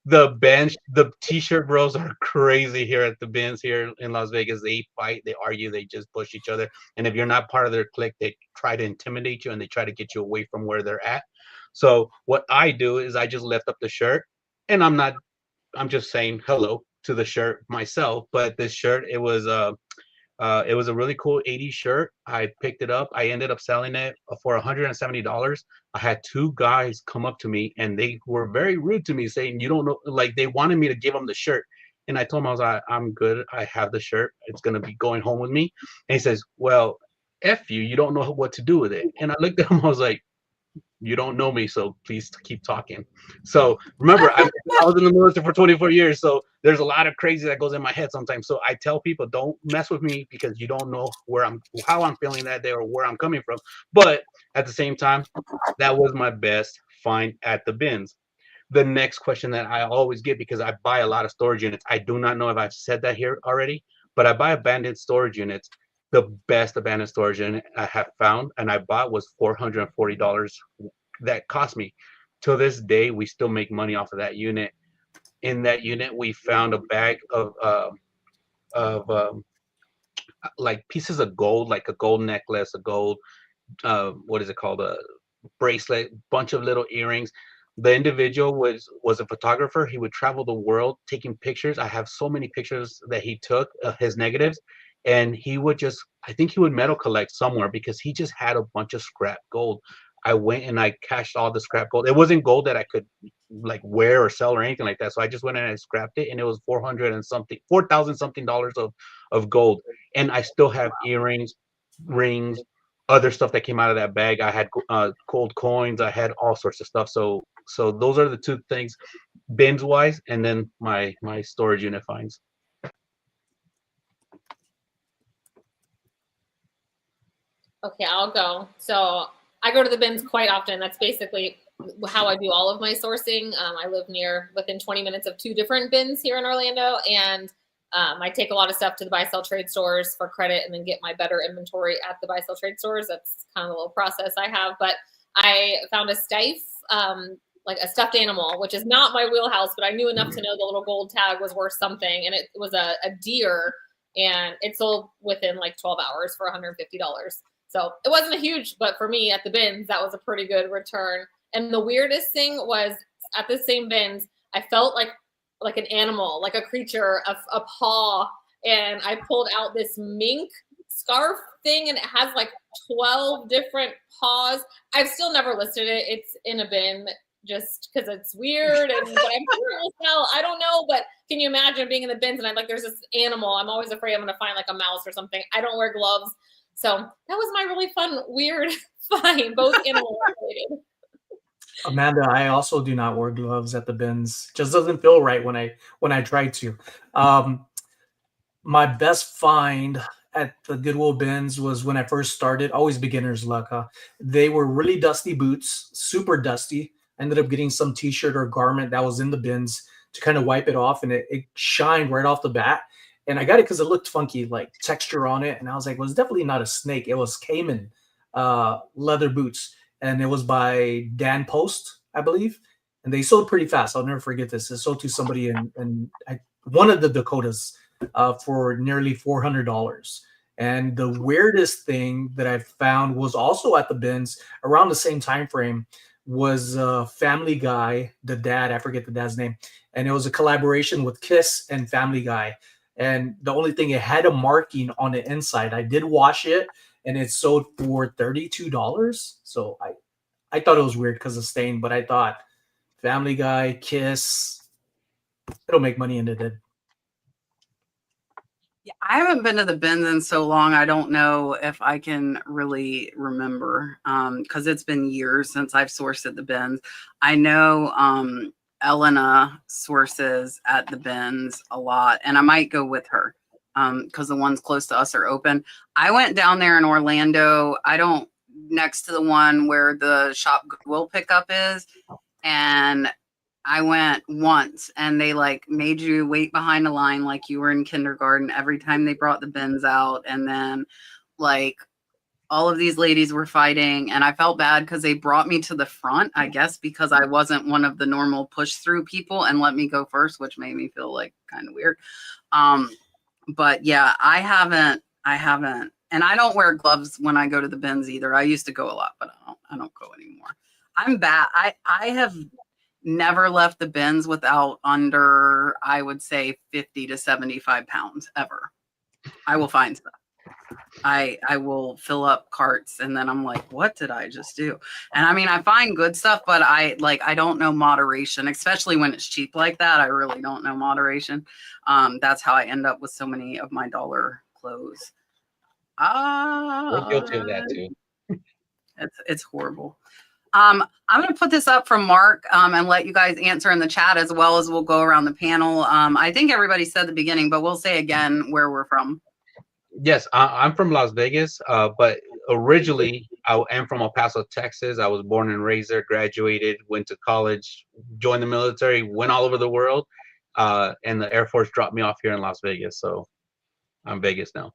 Speaker 2: the T-shirt bros are crazy here at the bins here in Las Vegas. They fight, they argue, they just push each other, and if you're not part of their clique, they try to intimidate you and they try to get you away from where they're at. So what I do is I just lift up the shirt, and I'm just saying hello to the shirt myself. But this shirt, it was a really cool 80s shirt. I picked it up. I ended up selling it for $170. I had two guys come up to me, and they were very rude to me, saying, "You don't know," like they wanted me to give them the shirt. And I told him, I was like, "I'm good. I have the shirt. It's gonna be going home with me." And he says, "Well, F you. You don't know what to do with it." And I looked at him. I was like, "You don't know me, so please keep talking." So remember, I was in the military for 24 years, so there's a lot of crazy that goes in my head sometimes. So I tell people, don't mess with me because you don't know how I'm feeling that day or where I'm coming from. But at the same time, that was my best find at the bins. The next question that I always get, because I buy a lot of storage units, I do not know if I've said that here already, but I buy abandoned storage units. The best abandoned storage unit I have found and I bought was $440. That cost me. To this day, we still make money off of that unit. In that unit, we found a bag of like pieces of gold, like a gold necklace, a gold what is it called, a bracelet, bunch of little earrings. The individual was a photographer. He would travel the world taking pictures. I have so many pictures that he took, his negatives, and I think he would metal collect somewhere because he just had a bunch of scrap gold. I went and I cashed all the scrap gold. It wasn't gold that I could like wear or sell or anything like that. So I just went and I scrapped it, and it was 4,000 something dollars of gold. And I still have earrings, rings, other stuff that came out of that bag. I had gold coins. I had all sorts of stuff. So those are the two things, bins wise, and then my storage unit finds.
Speaker 3: Okay, I'll go. So I go to the bins quite often. That's basically how I do all of my sourcing. I live within 20 minutes of two different bins here in Orlando, and I take a lot of stuff to the buy sell trade stores for credit and then get my better inventory at the buy sell trade stores. That's kind of a little process I have. But I found a stife, like a stuffed animal, which is not my wheelhouse, but I knew enough to know the little gold tag was worth something. And it was a deer, and it sold within like 12 hours for $150. So it wasn't a huge, but for me at the bins, that was a pretty good return. And the weirdest thing was at the same bins, I felt like an animal, like a creature, a paw. And I pulled out this mink scarf thing, and it has like 12 different paws. I've still never listed it. It's in a bin just because it's weird. But I'm sure it will sell. I don't know, but can you imagine being in the bins and there's this animal? I'm always afraid I'm going to find like a mouse or something. I don't wear gloves. So that was my really fun, weird find, both animal related.
Speaker 4: Amanda, I also do not wear gloves at the bins. Just doesn't feel right when I try to. My best find at the Goodwill bins was when I first started. Always beginner's luck, huh? They were really dusty boots, super dusty. I ended up getting some T-shirt or garment that was in the bins to kind of wipe it off, and it shined right off the bat. And I got it because it looked funky, like texture on it. And I was like, well, it's definitely not a snake. It was Cayman leather boots. And it was by Dan Post, I believe. And they sold pretty fast. I'll never forget this. It sold to somebody in one of the Dakotas for nearly $400. And the weirdest thing that I found was also at the bins around the same time frame was Family Guy, the dad. I forget the dad's name. And it was a collaboration with Kiss and Family Guy. And the only thing, it had a marking on the inside. I did wash it, and it sold for $32. So I thought it was weird because of stain, but I thought Family Guy, Kiss, it'll make money, and it did.
Speaker 1: Yeah, I haven't been to the bins in so long. I don't know if I can really remember because it's been years since I've sourced at the bins. I know Elena sources at the bins a lot, and I might go with her because the ones close to us are open. I went down there in Orlando. Next to the one where the Shop Goodwill pickup is, and I went once, and they like made you wait behind a line like you were in kindergarten every time they brought the bins out, and then like all of these ladies were fighting, and I felt bad because they brought me to the front, I guess because I wasn't one of the normal push through people and let me go first, which made me feel like kind of weird. But yeah, I haven't, and I don't wear gloves when I go to the bins either. I used to go a lot, but I don't go anymore. I'm bad. I have never left the bins without under, I would say 50 to 75 pounds ever. I will find stuff. I will fill up carts and then I'm like, what did I just do? And I mean, I find good stuff, but I don't know moderation, especially when it's cheap like that. I really don't know moderation. That's how I end up with so many of my dollar clothes.
Speaker 2: We're guilty of that too.
Speaker 1: It's horrible. I'm going to put this up from Mark and let you guys answer in the chat as well as we'll go around the panel. I think everybody said the beginning, but we'll say again where we're from.
Speaker 2: Yes, I'm from Las Vegas, but originally I am from El Paso, Texas. I was born and raised there, graduated, went to college, joined the military, went all over the world, and the Air Force dropped me off here in Las Vegas. So I'm Vegas now.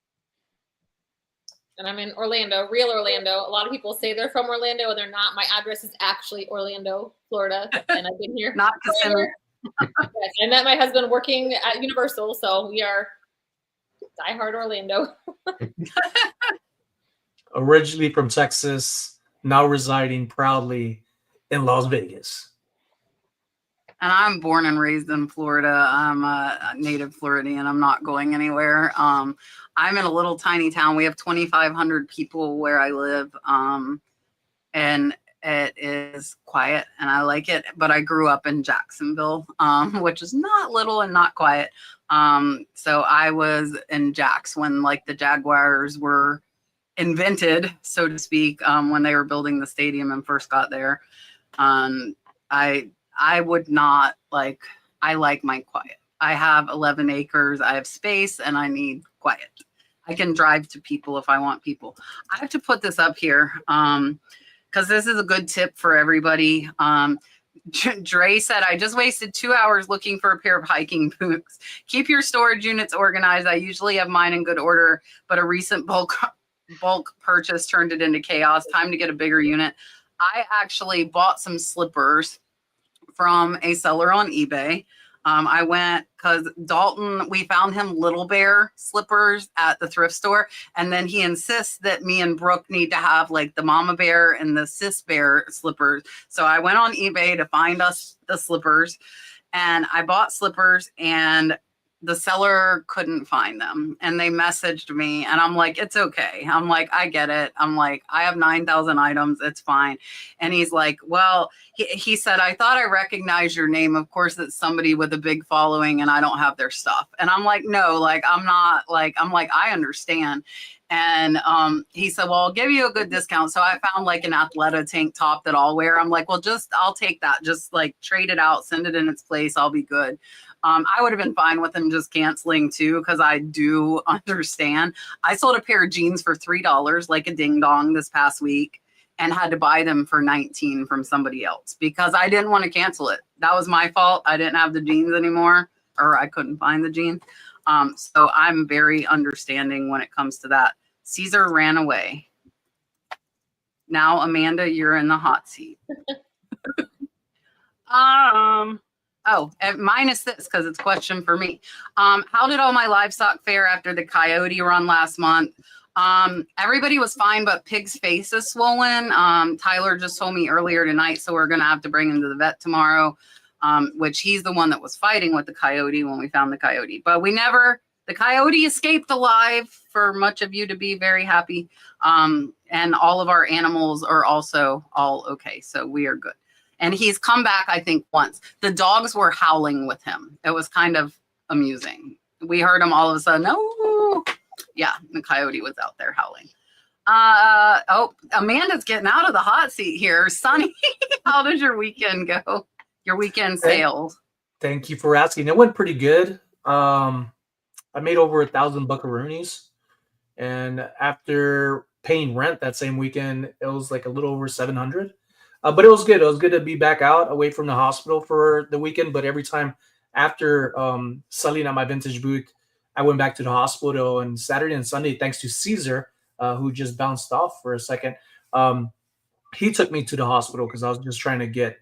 Speaker 3: And I'm in Orlando, real Orlando. A lot of people say they're from Orlando and they're not. My address is actually Orlando, Florida, and I've been here.
Speaker 1: Not Kissimmee.
Speaker 3: Yes, I met my husband working at Universal, so we are diehard Orlando.
Speaker 4: Originally from Texas, now residing proudly in Las Vegas.
Speaker 1: And I'm born and raised in Florida. I'm a native Floridian. I'm not going anywhere. I'm in a little tiny town. We have 2,500 people where I live. And it is quiet and I like it. But I grew up in Jacksonville, which is not little and not quiet. So I was in Jax when like the Jaguars were invented, so to speak, when they were building the stadium and first got there. I would not I like my quiet. I have 11 acres. I have space and I need quiet. I can drive to people if I want people. I have to put this up here because this is a good tip for everybody. Dre said, I just wasted 2 hours looking for a pair of hiking boots. Keep your storage units organized. I usually have mine in good order, but a recent bulk purchase turned it into chaos. Time to get a bigger unit. I actually bought some slippers from a seller on eBay. I went because Dalton, we found him Little Bear slippers at the thrift store. And then he insists that me and Brooke need to have like the Mama Bear and the Sis Bear slippers. So I went on eBay to find us the slippers and I bought slippers and the seller couldn't find them and they messaged me and I'm like, it's okay. I'm like, I get it. I'm like, I have 9,000 items. It's fine. And he's like, well, he said, I thought I recognized your name. Of course, it's somebody with a big following and I don't have their stuff. And I'm like, no, like, I'm not like, I'm like, I understand. And he said, well, I'll give you a good discount. So I found like an Athleta tank top that I'll wear. I'm like, well, I'll take that. Just like trade it out, send it in its place. I'll be good. I would have been fine with him just canceling too, because I do understand. I sold a pair of jeans for $3 like a ding dong this past week and had to buy them for $19 from somebody else because I didn't want to cancel it. That was my fault. I didn't have the jeans anymore, or I couldn't find the jeans. So I'm very understanding when it comes to that. Cesar ran away. Now, Amanda, you're in the hot seat. Oh, and minus this because it's a question for me. How did all my livestock fare after the coyote run last month? Everybody was fine, but Pig's face is swollen. Tyler just told me earlier tonight, so we're going to have to bring him to the vet tomorrow, which he's the one that was fighting with the coyote when we found the coyote. But the coyote escaped alive for much of you to be very happy. And all of our animals are also all okay, so we are good. And he's come back, I think, once. The dogs were howling with him. It was kind of amusing. We heard him all of a sudden. Oh, yeah, the coyote was out there howling. Oh, Amanda's getting out of the hot seat here. Sonny, how did your weekend go? your weekend sales?
Speaker 4: Thank you for asking. It went pretty good. I made over 1,000 buckaroonies, and after paying rent that same weekend, it was like a little over 700. But it was good. It was good to be back out away from the hospital for the weekend. But every time after selling at my vintage booth, I went back to the hospital. And Saturday and Sunday, thanks to Cesar, who just bounced off for a second, he took me to the hospital because I was just trying to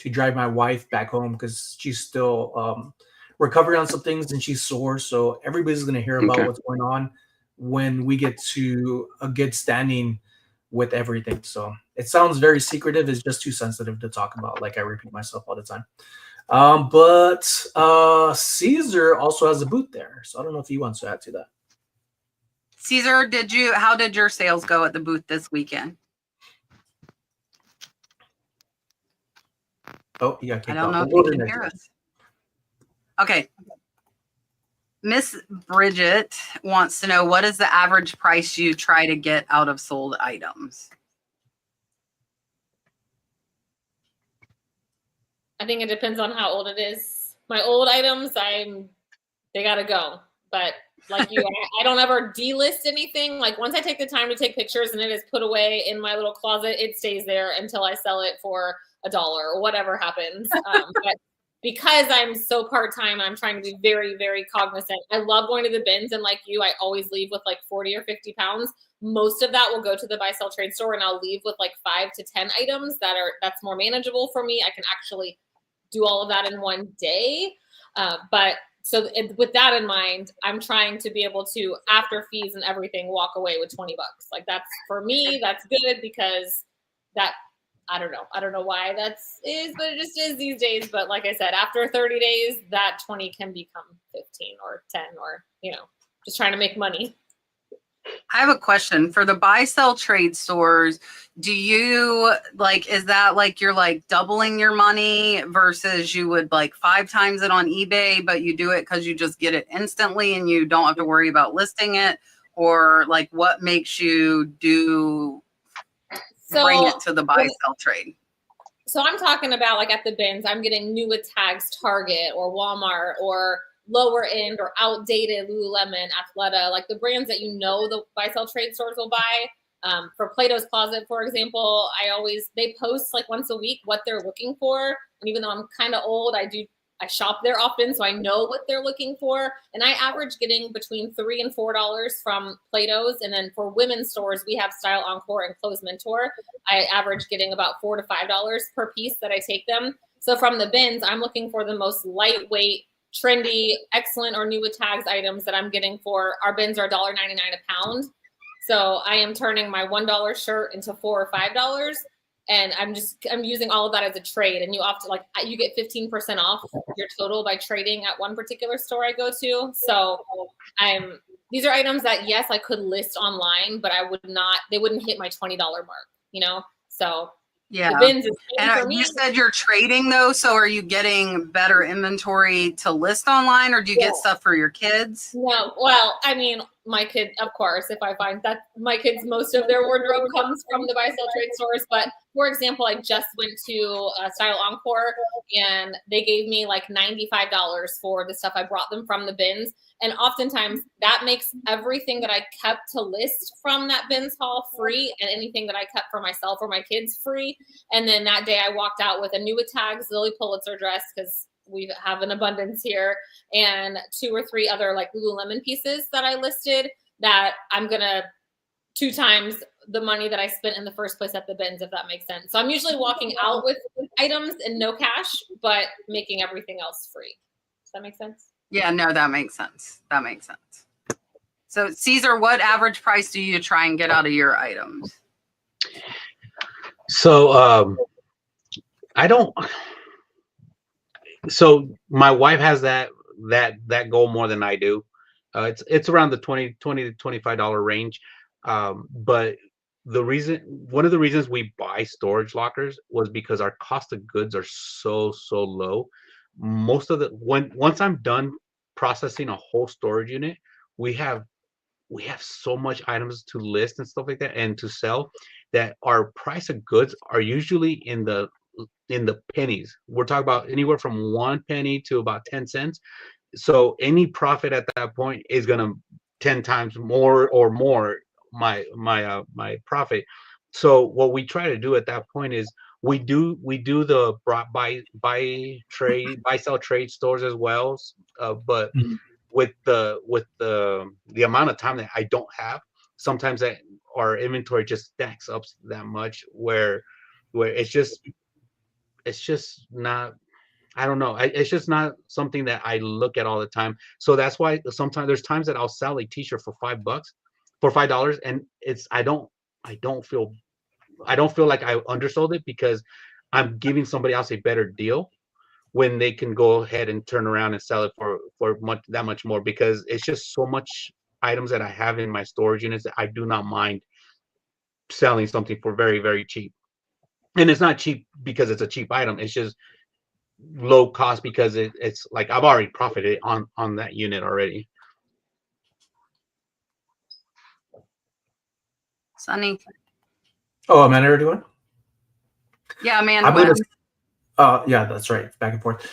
Speaker 4: drive my wife back home because she's still recovering on some things and she's sore. So everybody's going to hear about what's going on when we get to a good standing with everything. So it sounds very secretive. It's just too sensitive to talk about. Like I repeat myself all the time. But Cesar also has a booth there. So I don't know if he wants to add to that.
Speaker 1: Cesar, how did your sales go at the booth this weekend?
Speaker 4: Oh, yeah.
Speaker 1: I don't know if you can hear us. Okay. Miss Bridget wants to know, what is the average price you try to get out of sold items?
Speaker 3: I think it depends on how old it is. My old items, they gotta go. But like you, I don't ever delist anything. Like once I take the time to take pictures and it is put away in my little closet, it stays there until I sell it for $1 or whatever happens. But because I'm so part-time, I'm trying to be very, very cognizant. I love going to the bins, and like you, I always leave with like 40 or 50 pounds. Most of that will go to the buy sell trade store, and I'll leave with like 5 to 10 items that's more manageable for me. I can actually do all of that in one day. With that in mind, I'm trying to be able to, after fees and everything, walk away with $20. Like that's, for me, that's good because that, I don't know why that is, but it just is these days. But like I said, after 30 days, that 20 can become 15 or 10 or, just trying to make money.
Speaker 1: I have a question for the buy sell trade stores. Do you is that like you're like doubling your money versus you would like 5 times it on eBay, but you do it because you just get it instantly and you don't have to worry about listing it? Or like what makes you bring it to the buy sell trade?
Speaker 3: So I'm talking about like at the bins, I'm getting new with tags, Target or Walmart or lower end or outdated Lululemon, Athleta, like the brands that the buy sell trade stores will buy. For Plato's Closet, for example, they post like once a week what they're looking for. And even though I'm kind of old, I shop there often, so I know what they're looking for. And I average getting between $3 and $4 from Plato's. And then for women's stores, we have Style Encore and Clothes Mentor. I average getting about $4 to $5 per piece that I take them. So from the bins, I'm looking for the most lightweight, trendy, excellent, or new with tags items that I'm getting for our bins are $1.99 a pound. So I am turning my $1 shirt into $4 or $5. And I'm using all of that as a trade. And you often you get 15% off your total by trading at one particular store I go to. So these are items that, yes, I could list online, but they wouldn't hit my $20 mark, So
Speaker 1: yeah.
Speaker 3: The bins is
Speaker 1: and
Speaker 3: for me.
Speaker 1: You said you're trading though. So are you getting better inventory to list online, or do you get stuff for your kids?
Speaker 3: No, well, I mean, my kid, of course, if I find that my kids, most of their wardrobe comes from the buy sell trade stores. But for example, I just went to Style Encore and they gave me like $95 for the stuff I brought them from the bins. And oftentimes that makes everything that I kept to list from that bins haul free, and anything that I kept for myself or my kids free. And then that day I walked out with a new with tags Lily Pulitzer dress because we have an abundance here, and 2 or 3 other like Lululemon pieces that I listed that I'm going to 2 times the money that I spent in the first place at the bins, if that makes sense. So I'm usually walking out with items and no cash, but making everything else free. Does that make sense?
Speaker 1: Yeah, no, that makes sense. That makes sense. So Cesar, what average price do you try and get out of your items?
Speaker 2: So I don't. So my wife has that goal more than I do. It's around the $20 to $25 range. But one of the reasons we buy storage lockers was because our cost of goods are so low. Most of once I'm done processing a whole storage unit, we have so much items to list and stuff like that and to sell that our price of goods are usually in the in the pennies. We're talking about anywhere from 1 penny to about 10 cents. So any profit at that point is gonna 10 times more or more my profit. So what we try to do at that point is we do the buy sell trade stores as well. But
Speaker 4: Mhm.
Speaker 2: with the amount of time that I don't have, sometimes that our inventory just stacks up that much where it's just not. I don't know. It's just not something that I look at all the time. So that's why sometimes there's times that I'll sell a t-shirt for $5, for $5, and I don't feel like I undersold it because I'm giving somebody else a better deal when they can go ahead and turn around and sell it for much more, because it's just so much items that I have in my storage units that I do not mind selling something for very, very cheap. And it's not cheap because it's a cheap item. It's just low cost because it's like I've already profited on that unit already.
Speaker 1: Sonny.
Speaker 4: Oh, Amanda, already went?
Speaker 1: Yeah,
Speaker 4: I'm
Speaker 1: Amanda
Speaker 4: gonna.
Speaker 1: went.
Speaker 4: Yeah, that's right. Back and forth.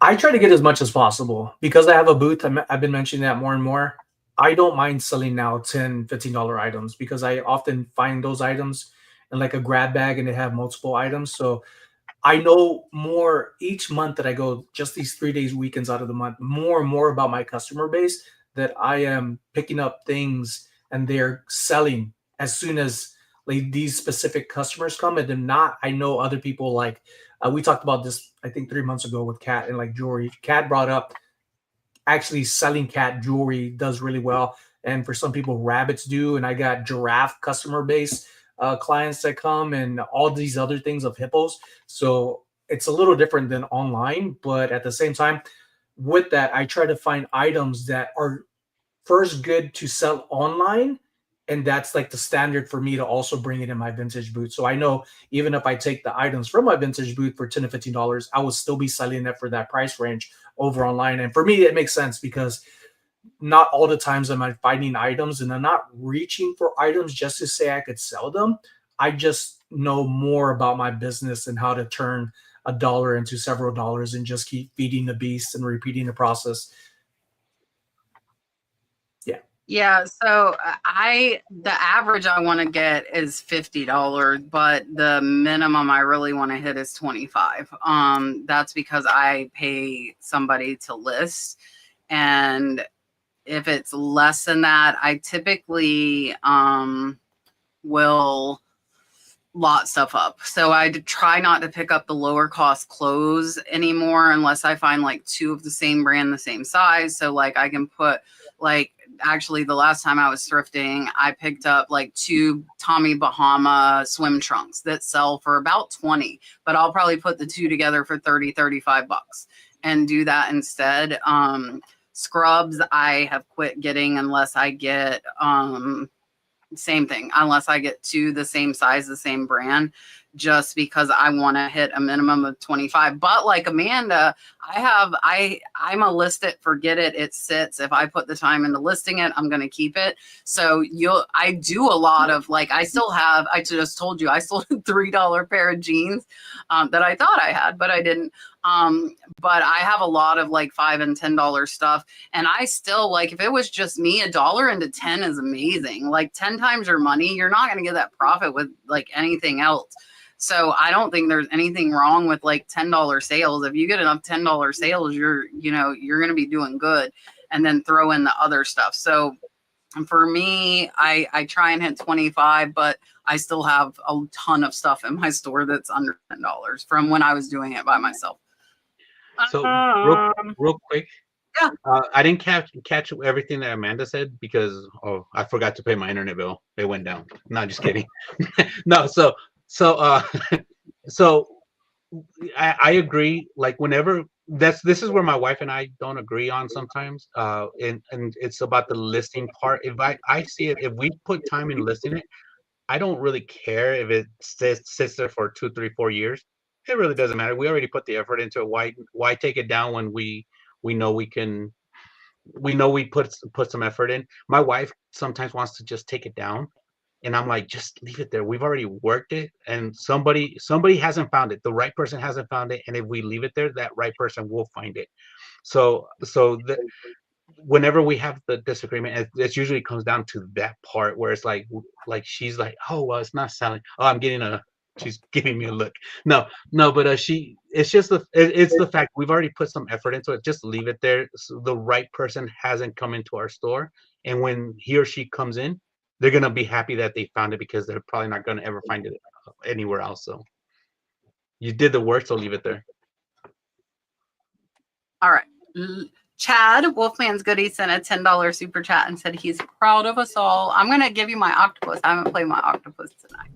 Speaker 4: I try to get as much as possible because I have a booth. I've been mentioning that more and more. I don't mind selling now $10, $15 items because I often find those items in like a grab bag and they have multiple items. So I know more each month that I go, just these 3 days, weekends out of the month, more and more about my customer base, that I am picking up things and they're selling as soon as like these specific customers come. And then not, I know other people like, we talked about this, I think 3 months ago with Kat and like jewelry. Kat brought up actually selling cat jewelry does really well. And for some people, rabbits do. And I got giraffe customer base clients that come and all these other things of hippos. So it's a little different than online. But at the same time, with that, I try to find items that are first good to sell online. And that's like the standard for me to also bring it in my vintage booth. So I know even if I take the items from my vintage booth for $10 to $15, I will still be selling it for that price range over online. And for me, it makes sense because not all the times am I finding items and I'm not reaching for items just to say I could sell them. I just know more about my business and how to turn a dollar into several dollars and just keep feeding the beast and repeating the process. Yeah.
Speaker 1: Yeah, so the average I want to get is $50, but the minimum I really want to hit is 25. That's because I pay somebody to list, and if it's less than that, I typically will lot stuff up. So I try not to pick up the lower cost clothes anymore unless I find like two of the same brand, the same size. So like I can put like, actually the last time I was thrifting, I picked up like 2 Tommy Bahama swim trunks that sell for about 20, but I'll probably put the two together for 30, 35 bucks and do that instead. Scrubs I have quit getting unless I get same thing, unless I get 2 the same size, the same brand, just because I want to hit a minimum of 25. But like Amanda, I'm a list it, forget it. It sits. If I put the time into listing it, I'm going to keep it. So I do a lot of like, I just told you, I sold a $3 pair of jeans that I thought I had, but I didn't. But I have a lot of like $5 and $10 stuff. And I still like, if it was just me, $1 into 10 is amazing. Like 10 times your money, you're not going to get that profit with like anything else. So I don't think there's anything wrong with like $10 sales. If you get enough $10 sales, you're going to be doing good, and then throw in the other stuff. So for me, I try and hit 25, but I still have a ton of stuff in my store that's under $10 from when I was doing it by myself.
Speaker 2: So real quick,
Speaker 1: Yeah.
Speaker 2: I didn't catch everything that Amanda said because I forgot to pay my internet bill. It went down. Not just kidding. No, so so I agree. Like whenever this is where my wife and I don't agree on sometimes. And it's about the listing part. If I see it, if we put time in listing it, I don't really care if it sits there for 2, 3, 4 years. It really doesn't matter. We already put the effort into it. Why take it down when we know we put some effort in. My wife sometimes wants to just take it down And I'm like, just leave it there. We've already worked it, and somebody hasn't found it. The right person hasn't found it, and if we leave it there, that right person will find it. So whenever we have the disagreement, it usually comes down to that part where it's like she's like, oh well, it's not selling. Oh, she's giving me a look. No, but it's just it's the fact we've already put some effort into it. Just leave it there. So the right person hasn't come into our store, and when he or she comes in, they're gonna be happy that they found it, because they're probably not gonna ever find it anywhere else. So you did the work, so leave it there.
Speaker 1: All right. Chad, Wolfman's Goodie, sent a $10 super chat and said he's proud of us all. I'm going to give you my octopus. I haven't played my octopus tonight.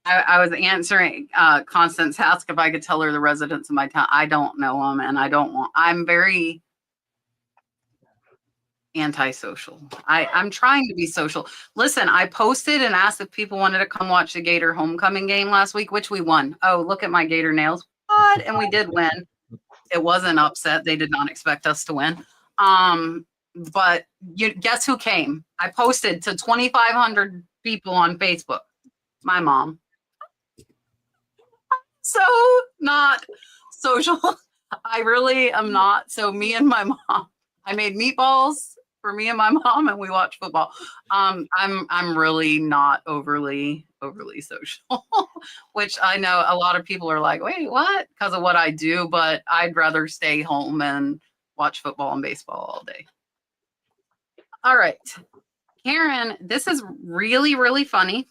Speaker 1: I was answering Constance asked if I could tell her the residents of my town. I don't know them, and I'm very antisocial. I'm trying to be social. Listen, I posted and asked if people wanted to come watch the Gator homecoming game last week, which we won. Oh, look at my Gator nails. What? And we did win. It wasn't upset. They did not expect us to win. But guess who came? I posted to 2,500 people on Facebook. My mom. So not social. I really am not. So me and my mom, I made meatballs for me and my mom, and we watched football. I'm really not overly social, which I know a lot of people are like, wait, what? Because of what I do, but I'd rather stay home and watch football and baseball all day. All right, Karen, this is really, really funny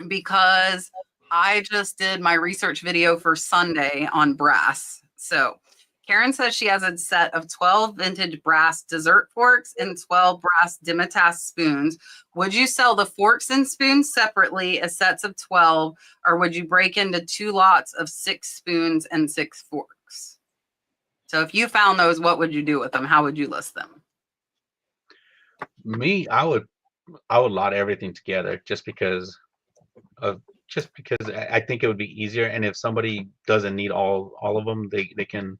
Speaker 1: because I just did my research video for Sunday on brass. So Karen says she has a set of 12 vintage brass dessert forks and 12 brass Dimitas spoons. Would you sell the forks and spoons separately as sets of 12, or would you break into 2 lots of 6 spoons and 6 forks? So if you found those, what would you do with them? How would you list them?
Speaker 2: Me, I would lot everything together just because I think it would be easier. And if somebody doesn't need all of them, they can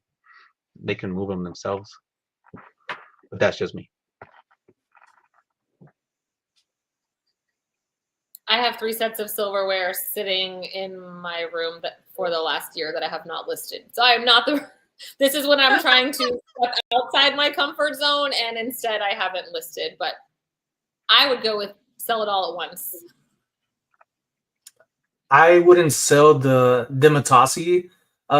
Speaker 2: move them themselves. But that's just me.
Speaker 3: I have 3 sets of silverware sitting in my room for the last year that I have not listed. So I'm not this is when I'm trying to step outside my comfort zone, and instead I haven't listed, but I would go with sell it all at once.
Speaker 4: I wouldn't sell the Dimitasi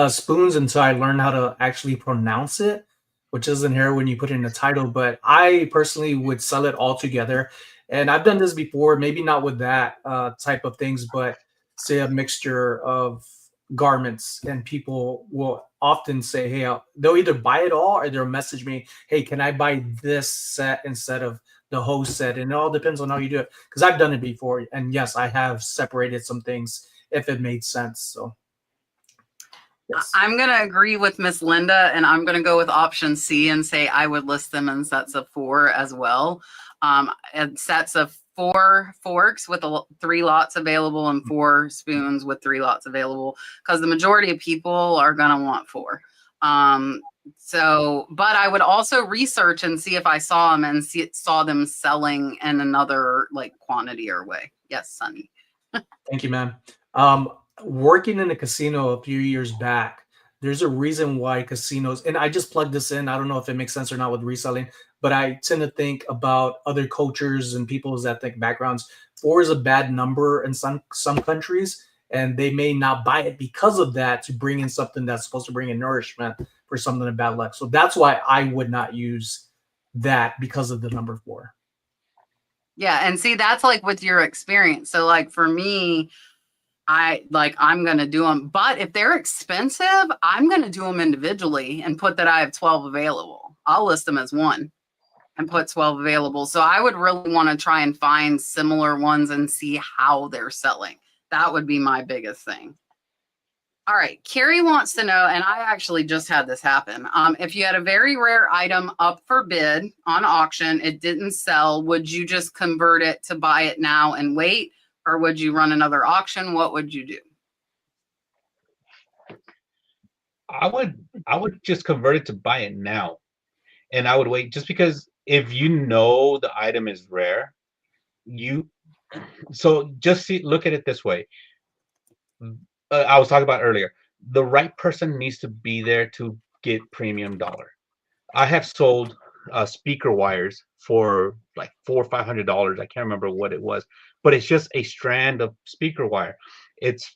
Speaker 4: spoons until I learn how to actually pronounce it, which isn't here when you put it in the title. But I personally would sell it all together. And I've done this before, maybe not with that type of things, but say a mixture of garments, and people will often say, hey, they'll either buy it all or they'll message me, hey, can I buy this set instead of the whole set? And it all depends on how you do it, because I've done it before, and yes, I have separated some things if it made sense. So yes.
Speaker 1: I'm going to agree with Miss Linda, and I'm going to go with option C and say I would list them in sets of 4 as well. And sets of 4 forks with 3 lots available and 4 spoons with 3 lots available, because the majority of people are going to want 4. So, but I would also research and see if I saw them and saw them selling in another like quantity or way. Yes, Sonny.
Speaker 4: Thank you, ma'am. Working in a casino a few years back, there's a reason why casinos, and I just plugged this in, I don't know if it makes sense or not with reselling, but I tend to think about other cultures and people's ethnic backgrounds. 4 is a bad number in some countries, and they may not buy it because of that, to bring in something that's supposed to bring in nourishment for something of bad luck. So that's why I would not use that, because of the number 4.
Speaker 1: Yeah, and see, that's like with your experience. So like for me, I'm going to do them, but if they're expensive, I'm going to do them individually and put that I have 12 available. I'll list them as 1 and put 12 available. So I would really want to try and find similar ones and see how they're selling. That would be my biggest thing. All right, Carrie wants to know, and I actually just had this happen. If you had a very rare item up for bid on auction, it didn't sell, would you just convert it to buy it now and wait? or would you run another auction? What would you do?
Speaker 2: I would just convert it to buy it now, and I would wait, just because if you know the item is rare, so just look at it this way. I was talking about earlier, the right person needs to be there to get premium dollar. I have sold speaker wires for like $400 or $500. I can't remember what it was, but it's just a strand of speaker wire. It's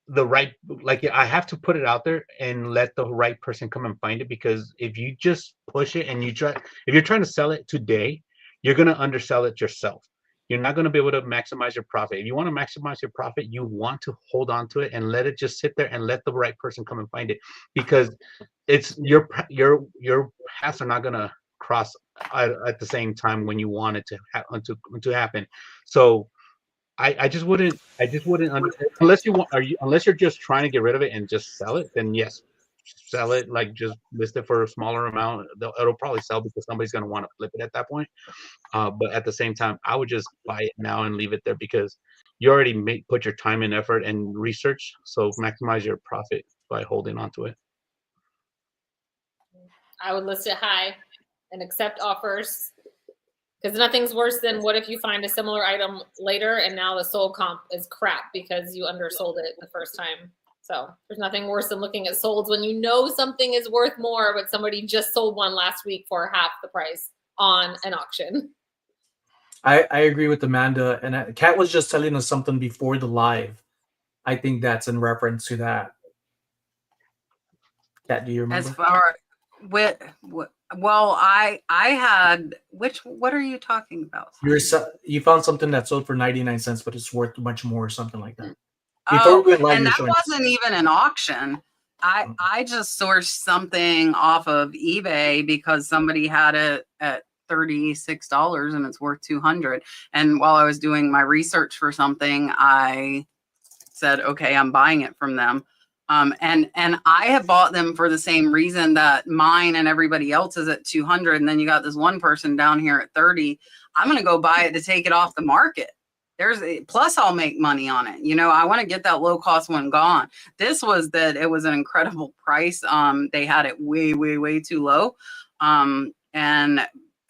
Speaker 2: the right, like, I have to put it out there and let the right person come and find it, because if you just push it and if you're trying to sell it today, you're going to undersell it yourself. You're not going to be able to maximize your profit. If you want to maximize your profit, you want to hold on to it and let it just sit there and let the right person come and find it, because it's your paths are not going to cross at the same time when you want it to happen. So I just wouldn't unless you're just trying to get rid of it and just sell it, then yes, sell it, like just list it for a smaller amount. It'll probably sell because somebody's going to want to flip it at that point. But at the same time, I would just buy it now and leave it there, because you already put your time and effort and research. So maximize your profit by holding on to it.
Speaker 3: I would list it high and accept offers, because nothing's worse than what if you find a similar item later and now the sold comp is crap because you undersold it the first time. So there's nothing worse than looking at solds when you know something is worth more, but somebody just sold one last week for half the price on an auction.
Speaker 4: I agree with Amanda, and Kat was just telling us something before the live. I think that's in reference to that. Kat, do you remember?
Speaker 1: As far with well, I had what are you talking about?
Speaker 4: You found something that sold for 99 cents, but it's worth much more, or something like that.
Speaker 1: Oh, and that wasn't even an auction. I just sourced something off of eBay because somebody had it at $36 and it's worth $200. And while I was doing my research for something, I said, okay, I'm buying it from them. And I have bought them for the same reason that mine and everybody else is at 200. And then you got this one person down here at 30. I'm going to go buy it to take it off the market. Plus I'll make money on it. You know, I want to get that low cost one gone. This was that it was an incredible price. They had it way, way, way too low. And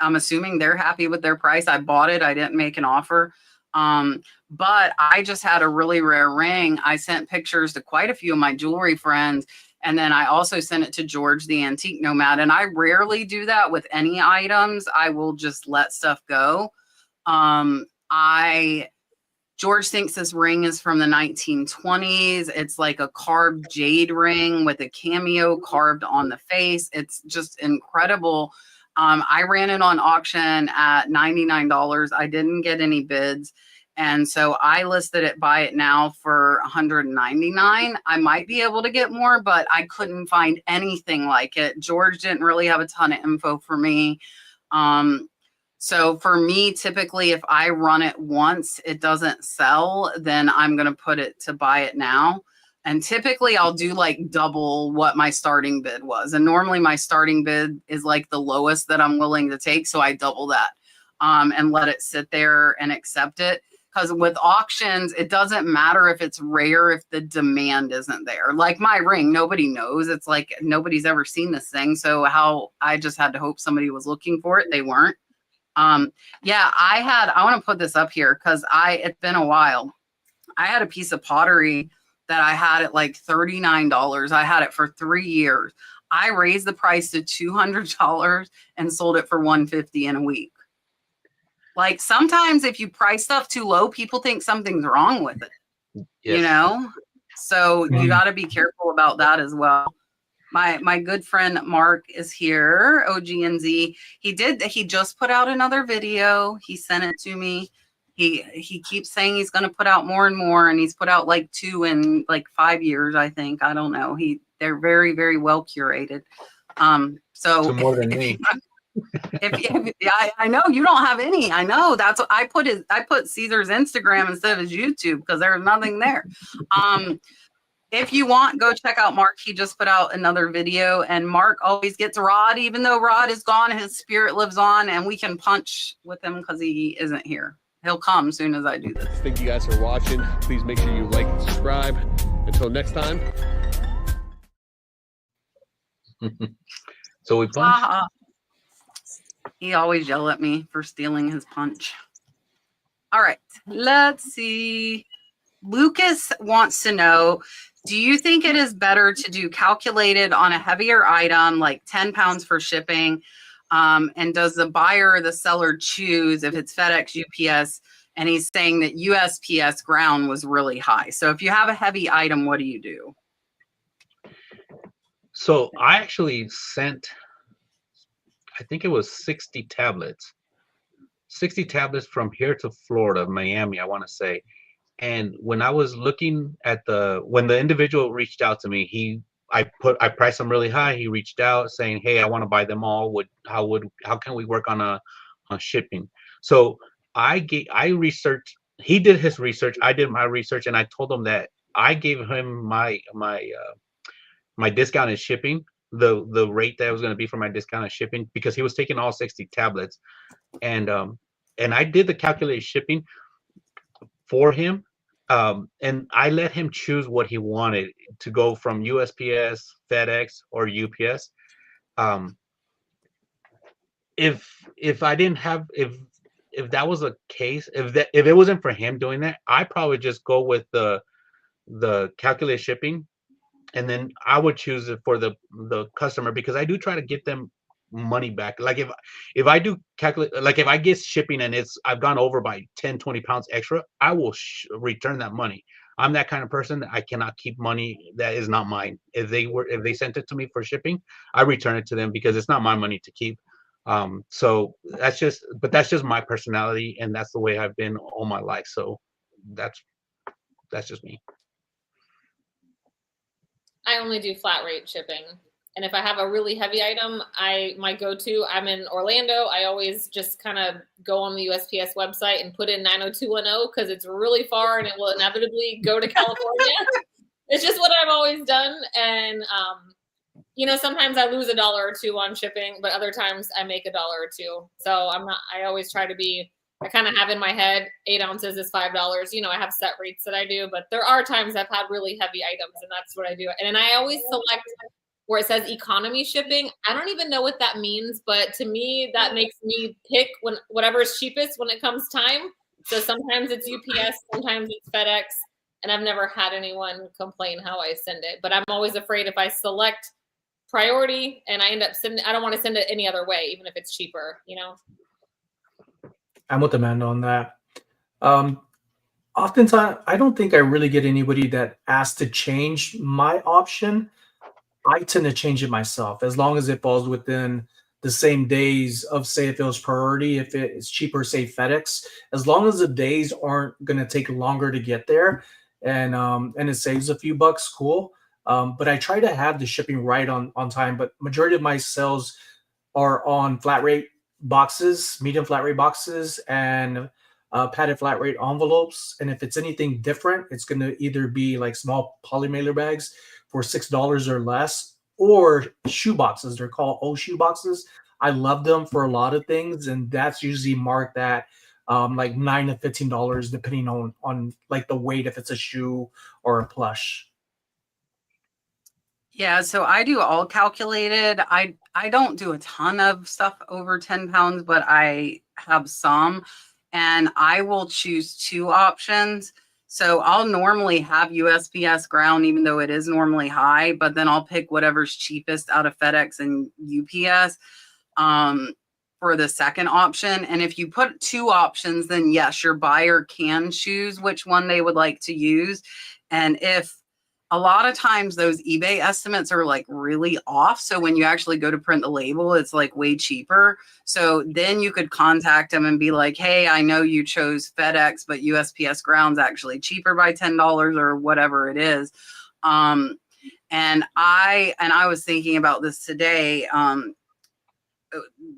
Speaker 1: I'm assuming they're happy with their price. I bought it. I didn't make an offer. But I just had a really rare ring. I sent pictures to quite a few of my jewelry friends. And then I also sent it to George, the antique nomad. And I rarely do that with any items. I will just let stuff go. George thinks this ring is from the 1920s. It's like a carved jade ring with a cameo carved on the face. It's just incredible. I ran it on auction at $99. I didn't get any bids. And so I listed it, buy it now, for $199. I might be able to get more, but I couldn't find anything like it. George didn't really have a ton of info for me. So for me, typically, if I run it once, it doesn't sell, then I'm going to put it to buy it now. And typically I'll do like double what my starting bid was. And normally my starting bid is like the lowest that I'm willing to take. So I double that and let it sit there and accept it. Because with auctions, it doesn't matter if it's rare, if the demand isn't there. Like my ring, nobody knows. It's like nobody's ever seen this thing. So I just had to hope somebody was looking for it. They weren't. Yeah, I want to put this up here because it's been a while. I had a piece of pottery that I had at like $39. I had it for 3 years. I raised the price to $200 and sold it for $150 in a week. Like sometimes if you price stuff too low, people think something's wrong with it. Yes. You know? So you got to be careful about that as well. My good friend Mark is here, OGNZ. He just put out another video. He sent it to me. He keeps saying he's going to put out more and more, and he's put out like 2 in like 5 years, I think. I don't know. They're very, very well curated. So
Speaker 2: more than me.
Speaker 1: I know you don't have any. I know that's what I put Cesar's Instagram instead of his YouTube because there's nothing there. If you want, go check out Mark. He just put out another video, and Mark always gets Rod, even though Rod is gone, his spirit lives on, and we can punch with him because he isn't here. he'll come soon as I do this.
Speaker 5: Thank you guys for watching. Please make sure you like and subscribe. Until next time.
Speaker 2: So we punch.
Speaker 1: He always yell at me for stealing his punch. All right, let's see. Lucas wants to know, do you think it is better to do calculated on a heavier item, like 10 pounds for shipping? And does the buyer or the seller choose if it's FedEx, UPS? And he's saying that USPS ground was really high. So if you have a heavy item, what do you do?
Speaker 2: So I actually sent, I think it was 60 tablets from here to Florida, Miami, I want to say. And when I was looking at when the individual reached out to me, I priced them really high. He reached out saying, "Hey, I want to buy them all. How can we work on shipping?" So I researched. He did his research. I did my research, and I told him that I gave him my discounted shipping, the rate that it was going to be for my discounted shipping, because he was taking all 60 tablets, and I did the calculated shipping for him. And I let him choose what he wanted to go from USPS, FedEx, or UPS. If I didn't have, if that was a case, if it wasn't for him doing that, I probably just go with the calculated shipping, and then I would choose it for the customer, because I do try to get them money back. Like if I do calculate, like if I get shipping and I've gone over by 10-20 pounds extra, I will return that money. I'm that kind of person that I cannot keep money that is not mine. If they sent it to me for shipping, I return it to them, because it's not my money to keep. So that's just my personality, and that's the way I've been all my life. So that's just me.
Speaker 3: I only do flat rate shipping. And if I have a really heavy item, my go-to, I'm in Orlando. I always just kind of go on the USPS website and put in 90210, because it's really far and it will inevitably go to California. It's just what I've always done. And, sometimes I lose $1 or $2 on shipping, but other times I make $1 or $2. So I always try to I kind of have in my head, 8 ounces is $5. I have set rates that I do, but there are times I've had really heavy items, and that's what I do. And I always select where it says economy shipping. I don't even know what that means, but to me, that makes me pick whatever is cheapest when it comes time. So sometimes it's UPS, sometimes it's FedEx, and I've never had anyone complain how I send it. But I'm always afraid if I select priority and I end up I don't want to send it any other way, even if it's cheaper,
Speaker 4: I'm with Amanda on that. Oftentimes, I don't think I really get anybody that asks to change my option. I tend to change it myself, as long as it falls within the same days of, say, if it was priority, if it's cheaper, say FedEx, as long as the days aren't going to take longer to get there, and it saves a few bucks, cool. But I try to have the shipping right on time. But majority of my sales are on flat rate boxes, medium flat rate boxes, and padded flat rate envelopes. And if it's anything different, it's going to either be like small poly mailer bags for $6 or less, or shoe boxes. They're called O shoe boxes. I love them for a lot of things, and that's usually marked at like $9 to $15, depending on like the weight, if it's a shoe or a plush.
Speaker 1: Yeah, so I do all calculated. I don't do a ton of stuff over 10 pounds, but I have some, and I will choose 2 options. So I'll normally have USPS ground, even though it is normally high, but then I'll pick whatever's cheapest out of FedEx and UPS for the second option. And if you put 2 options, then yes, your buyer can choose which one they would like to use. And if a lot of times those eBay estimates are like really off. So when you actually go to print the label, it's like way cheaper. So then you could contact them and be like, hey, I know you chose FedEx, but USPS ground's actually cheaper by $10 or whatever it is. And I was thinking about this today.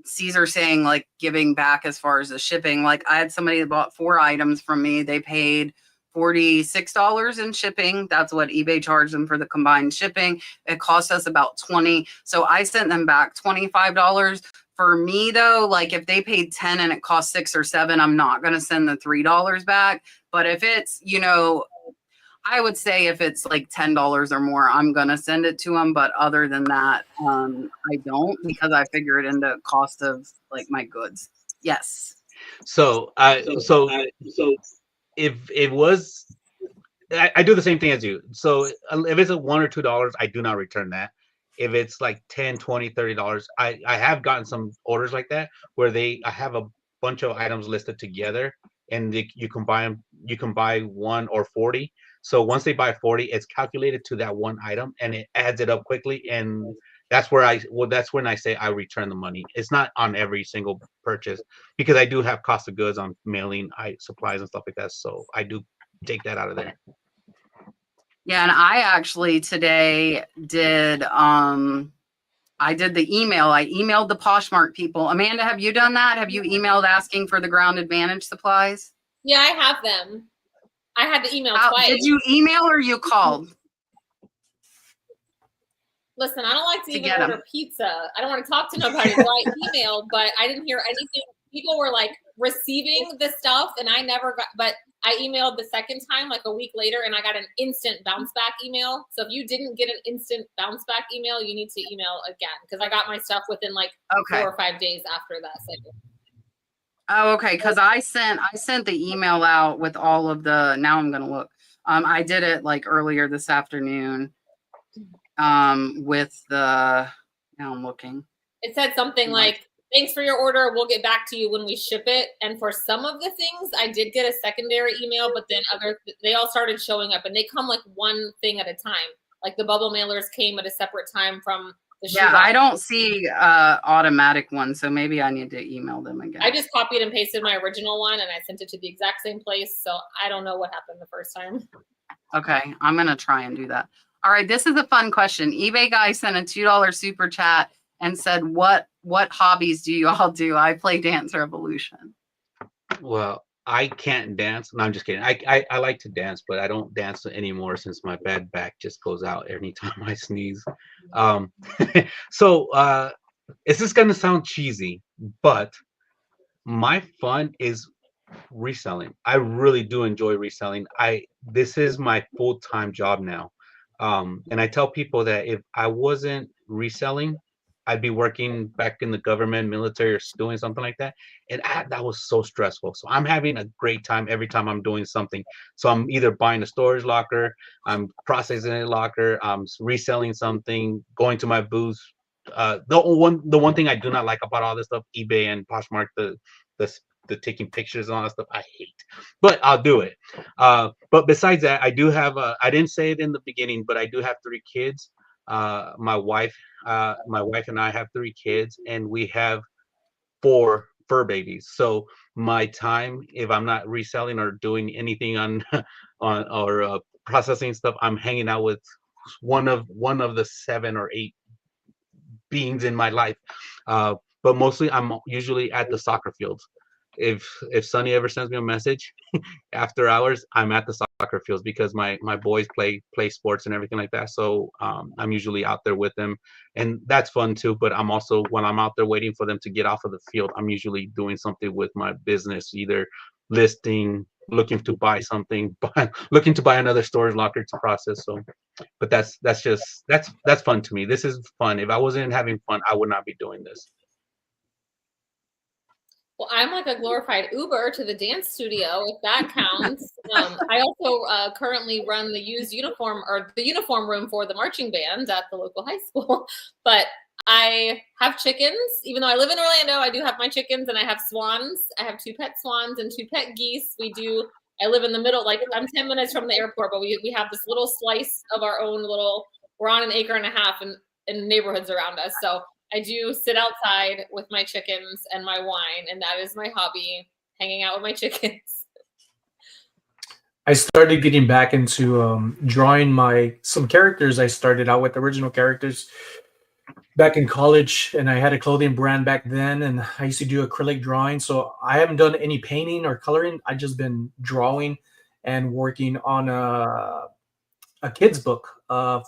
Speaker 1: Cesar saying like giving back as far as the shipping. Like I had somebody that bought 4 items from me. They paid $46 in shipping. That's what eBay charged them for the combined shipping. It cost us about $20. So I sent them back $25 For me though, like if they paid 10 and it cost 6 or 7, I'm not going to send the $3 back. But if it's, I would say if it's like $10 or more, I'm going to send it to them. But other than that, I don't, because I figure it into cost of like my goods. Yes.
Speaker 2: So if it was, I do the same thing as you. So if it's a $1 or $2, I do not return that. If it's like 10, 20, $30, I have gotten some orders like that where I have a bunch of items listed together, and you can buy them. You can buy 1 or 40. So once they buy 40, it's calculated to that one item, and it adds it up quickly. And that's when I say I return the money. It's not on every single purchase, because I do have cost of goods on mailing supplies and stuff like that. So I do take that out of there.
Speaker 1: Yeah, and I actually today did I did the email. I emailed the Poshmark people. Amanda, have you done that? Have you emailed asking for the Ground Advantage supplies?
Speaker 3: Yeah, I have them. I had to email twice.
Speaker 1: Did you email or you called?
Speaker 3: Listen, I don't like to even
Speaker 1: get 'em.
Speaker 3: order pizza. I don't want to talk to nobody. So I emailed, but I didn't hear anything. People were like receiving the stuff, and I never got, but I emailed the second time, like a week later, and I got an instant bounce back email. So if you didn't get an instant bounce back email, you need to email again, because I got my stuff within like 4 or 5 days after that. So.
Speaker 1: Oh, okay. Because I sent the email out with all of the. Now I'm gonna look. I did it like earlier this afternoon. With the. Now I'm looking.
Speaker 3: It said something like, "Thanks for your order. We'll get back to you when we ship it." And for some of the things, I did get a secondary email, but then they all started showing up, and they come like one thing at a time. Like the bubble mailers came at a separate time from the shoe box.
Speaker 1: I don't see automatic one, so maybe I need to email them again.
Speaker 3: I just copied and pasted my original one, and I sent it to the exact same place. So I don't know what happened the first time.
Speaker 1: Okay, I'm gonna try and do that. All right, this is a fun question. eBay guy sent a $2 super chat and said, what hobbies do you all do? I play Dance Revolution.
Speaker 2: Well, I can't dance. No, I'm just kidding. I like to dance, but I don't dance anymore since my bad back just goes out anytime I sneeze. So it's just gonna sound cheesy, but my fun is reselling. I really do enjoy reselling. This is my full-time job now. And I tell people that if I wasn't reselling, I'd be working back in the government, military, or doing something like that. And that was so stressful. So I'm having a great time every time I'm doing something. So I'm either buying a storage locker, I'm processing a locker, I'm reselling something, going to my booths. The one thing I do not like about all this stuff, eBay and Poshmark, the taking pictures and all that stuff, I hate, but I'll do it. But besides that, I do have I didn't say it in the beginning, but I do have 3 kids. My wife and I have 3 kids, and we have 4 fur babies. So my time, if I'm not reselling or doing anything on or processing stuff, I'm hanging out with one of the 7 or 8 beings in my life. But mostly I'm usually at the soccer fields. If Sonny ever sends me a message after hours, I'm at the soccer fields, because my boys play sports and everything like that. So I'm usually out there with them, and that's fun too. But I'm also, when I'm out there waiting for them to get off of the field, I'm usually doing something with my business, either listing, looking to buy something, looking to buy another storage locker to process. So, but that's fun to me. This is fun. If I wasn't having fun, I would not be doing this.
Speaker 3: Well, I'm like a glorified Uber to the dance studio, if that counts. I also currently run the uniform room for the marching band at the local high school. But I have chickens. Even though I live in Orlando, I do have my chickens, and I have swans. I have 2 pet swans and 2 pet geese. I live in the middle, like I'm 10 minutes from the airport, but we have this little slice of our own we're on an 1.5 acres in neighborhoods around us. So I do sit outside with my chickens and my wine, and that is my hobby, hanging out with my chickens.
Speaker 4: I started getting back into drawing some characters. I started out with original characters back in college, and I had a clothing brand back then, and I used to do acrylic drawing. So I haven't done any painting or coloring. I've just been drawing and working on a kid's book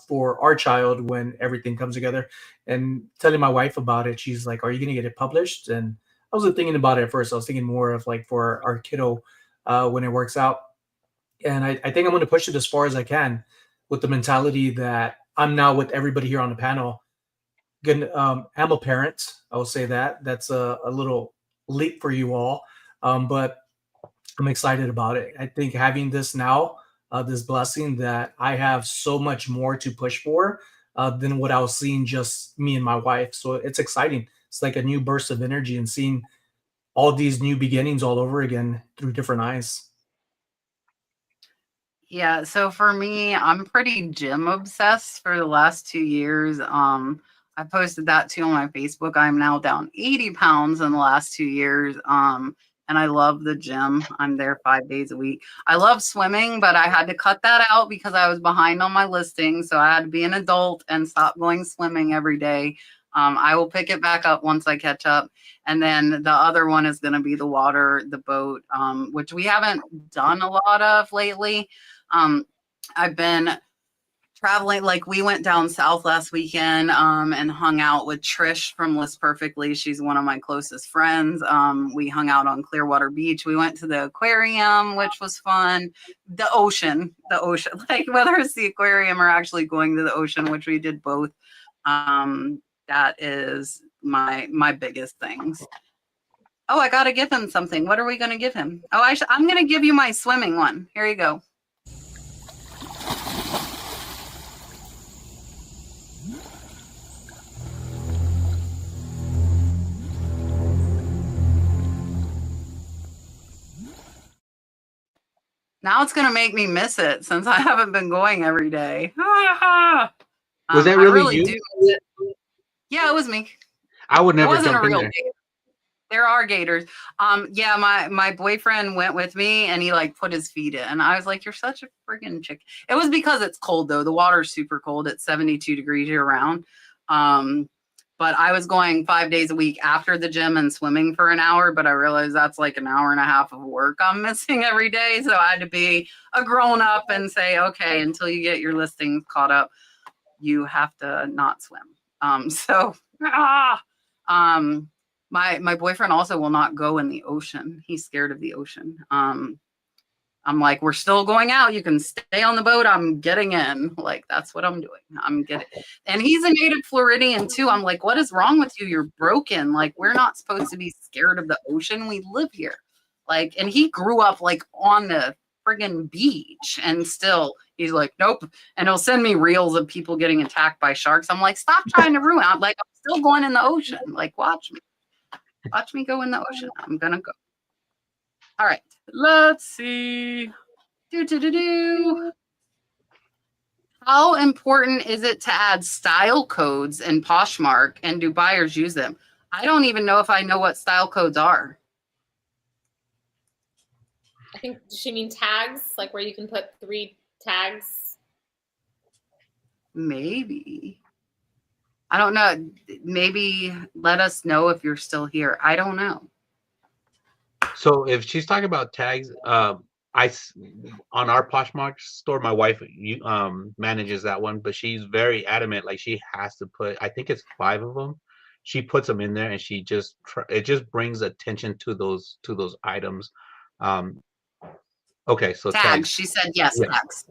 Speaker 4: for our child when everything comes together. And telling my wife about it, she's like, "Are you gonna get it published?" And I wasn't thinking about it at first. I was thinking more of like for our kiddo when it works out. And I think I'm going to push it as far as I can with the mentality that I'm now with everybody here on the panel. I'm a parent. I will say that. That's a little leap for you all. But I'm excited about it. I think having this now, this blessing that I have so much more to push for than what I was seeing just me and my wife. So it's exciting. It's like a new burst of energy and seeing all these new beginnings all over again through different eyes.
Speaker 1: Yeah, so for me, I'm pretty gym obsessed for the last 2 years. I posted that too on my Facebook. I'm now down 80 pounds in the last 2 years. And I love the gym. I'm there 5 days a week. I love swimming, but I had to cut that out because I was behind on my listing. So I had to be an adult and stop going swimming every day. I will pick it back up once I catch up. And then the other one is going to be the water, the boat, which we haven't done a lot of lately. I've been traveling, like we went down south last weekend and hung out with Trish from List Perfectly. She's one of my closest friends. We hung out on Clearwater Beach. We went to the aquarium, which was fun. The ocean, like whether it's the aquarium or actually going to the ocean, which we did both. That is my biggest things. Oh, I got to give him something. What are we going to give him? Oh, I'm going to give you my swimming one. Here you go. Now it's going to make me miss it since I haven't been going every day.
Speaker 2: Was that really you?
Speaker 1: Do miss it. Yeah, it was me.
Speaker 2: I would never
Speaker 1: It wasn't
Speaker 2: jump
Speaker 1: a
Speaker 2: in
Speaker 1: real
Speaker 2: there.
Speaker 1: gator. There are gators. Yeah, my boyfriend went with me and he like put his feet in. I was like, "You're such a friggin' chick." It was because it's cold though. The water's super cold. It's 72 degrees year round. But I was going 5 days a week after the gym and swimming for an hour, but I realized that's like an hour and a half of work I'm missing every day. So I had to be a grown up and say, okay, until you get your listings caught up, you have to not swim. My boyfriend also will not go in the ocean. He's scared of the ocean. I'm like, we're still going out. You can stay on the boat. I'm getting in. Like, that's what I'm doing. I'm getting. And he's a native Floridian too. I'm like, what is wrong with you? You're broken. Like, we're not supposed to be scared of the ocean. We live here. Like, and he grew up like on the friggin' beach and still he's like, nope. And he'll send me reels of people getting attacked by sharks. I'm like, stop trying to ruin. I'm like, I'm still going in the ocean. Like, watch me. Watch me go in the ocean. I'm going to go. All right. Let's see. How important is it to add style codes in Poshmark, and do buyers use them? I don't even know if I know what style codes are.
Speaker 3: I think she means tags, like where you can put 3 tags.
Speaker 1: Maybe. I don't know. Maybe let us know if you're still here. I don't know.
Speaker 2: So if she's talking about tags, on our Poshmark store, my wife manages that one, but she's very adamant. Like she has to put, I think it's 5 of them. She puts them in there, and she just it just brings attention to those items. Okay, so
Speaker 1: Tags. She said yes.
Speaker 2: Yeah.
Speaker 1: Tags.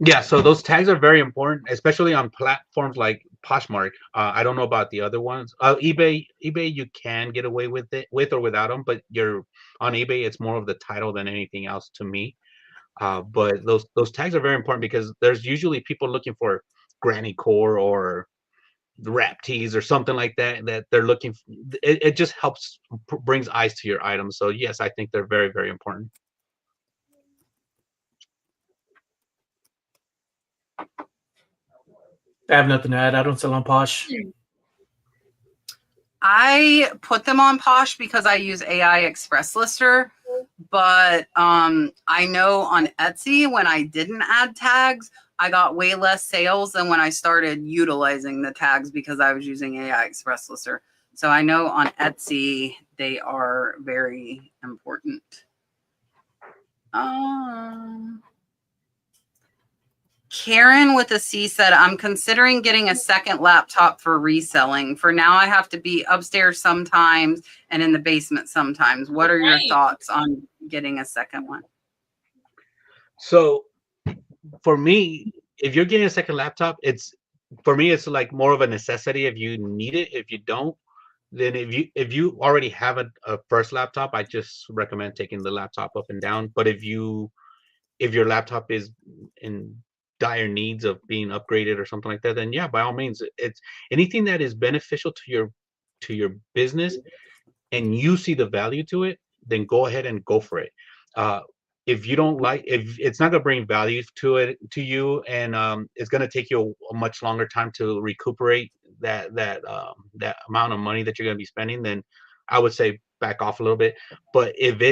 Speaker 2: Yeah, so those tags are very important, especially on platforms like Poshmark. I don't know about the other ones. eBay you can get away with it, with or without them, but you're on eBay, it's more of the title than anything else to me. But those tags are very important because there's usually people looking for granny core or the wrap tees or something like that they're looking. It just helps brings eyes to your items. So yes, I think they're very, very important.
Speaker 4: I have nothing to add. I don't sell on Posh.
Speaker 1: I put them on Posh because I use AI Express Lister, but I know on Etsy when I didn't add tags, I got way less sales than when I started utilizing the tags because I was using AI Express Lister. So I know on Etsy they are very important. Karen with a C said, I'm considering getting a second laptop for reselling. For now, I have to be upstairs sometimes and in the basement sometimes. What are your
Speaker 3: Right.
Speaker 1: thoughts on getting a second one?
Speaker 2: So for me, if you're getting a second laptop, it's for me, it's like more of a necessity if you need it. If you don't, then if you already have a first laptop, I just recommend taking the laptop up and down. But if your laptop is in dire needs of being upgraded or something like that, then yeah, by all means, it's anything that is beneficial to your business and you see the value to it, then go ahead and go for it. Uh, if you don't like, if it's not going to bring value to you, and it's going to take you a much longer time to recuperate that amount of money that you're going to be spending, then I would say back off a little bit. But if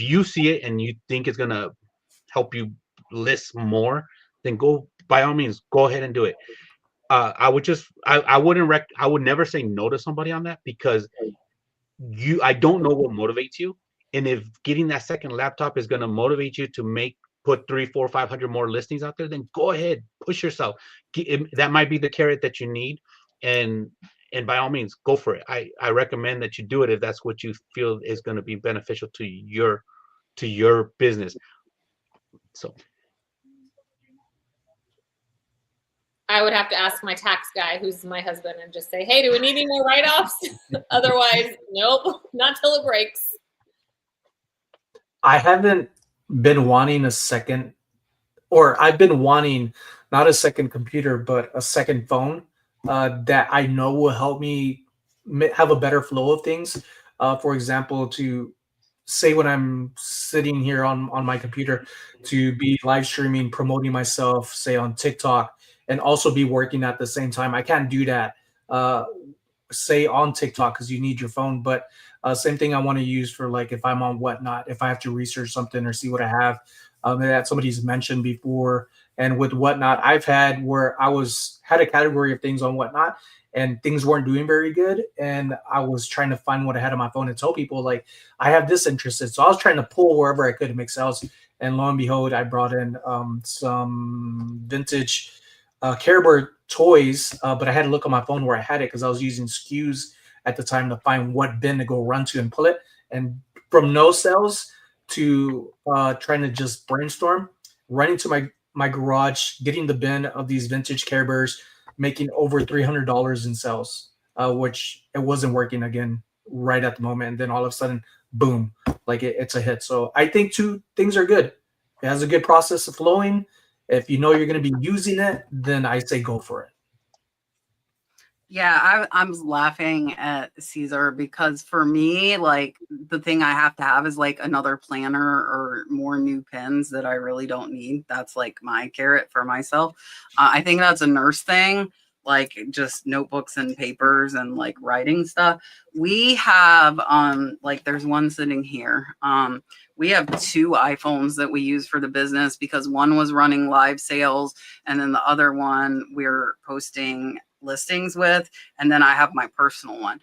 Speaker 2: you see it and you think it's gonna help you list more, then go by all means go ahead and do it. I would never say no to somebody on that because I don't know what motivates you. And if getting that second laptop is gonna motivate you to put 3, 4, 500 more listings out there, then go ahead, push yourself. That might be the carrot that you need, and by all means, go for it. I recommend that you do it if that's what you feel is going to be beneficial to your business. So
Speaker 3: I would have to ask my tax guy, who's my husband, and just say, hey, do we need any more write-offs? Otherwise, nope, not till it breaks.
Speaker 4: I haven't been wanting a second, or I've been wanting not a second computer, but a second phone that I know will help me have a better flow of things. For example, to say when I'm sitting here on my computer, to be live streaming, promoting myself, say on TikTok, and also be working at the same time. I can't do that, say on TikTok, because you need your phone. But same thing I want to use for, like, if I'm on Whatnot, if I have to research something or see what I have that somebody's mentioned before. And with Whatnot, I've had where had a category of things on Whatnot and things weren't doing very good. And I was trying to find what I had on my phone and tell people, like, I have this interested. So I was trying to pull wherever I could to make sales. And lo and behold, I brought in some vintage Care Bear toys, but I had to look on my phone where I had it because I was using SKUs at the time to find what bin to go run to and pull it. And from no sales to trying to just brainstorm, running to my garage, getting the bin of these vintage Care Bears, making over $300 in sales, which it wasn't working again right at the moment. And then all of a sudden, boom, like it's a hit. So I think two things are good. It has a good process of flowing. If you know you're going to be using it, then I say go for it.
Speaker 1: Yeah, I'm laughing at Cesar because for me, like, the thing I have to have is like another planner or more new pens that I really don't need. That's like my carrot for myself. I think that's a nurse thing, like just notebooks and papers and like writing stuff. We have like there's one sitting here. We have 2 iPhones that we use for the business because one was running live sales and then the other one we're posting listings with, and then I have my personal one.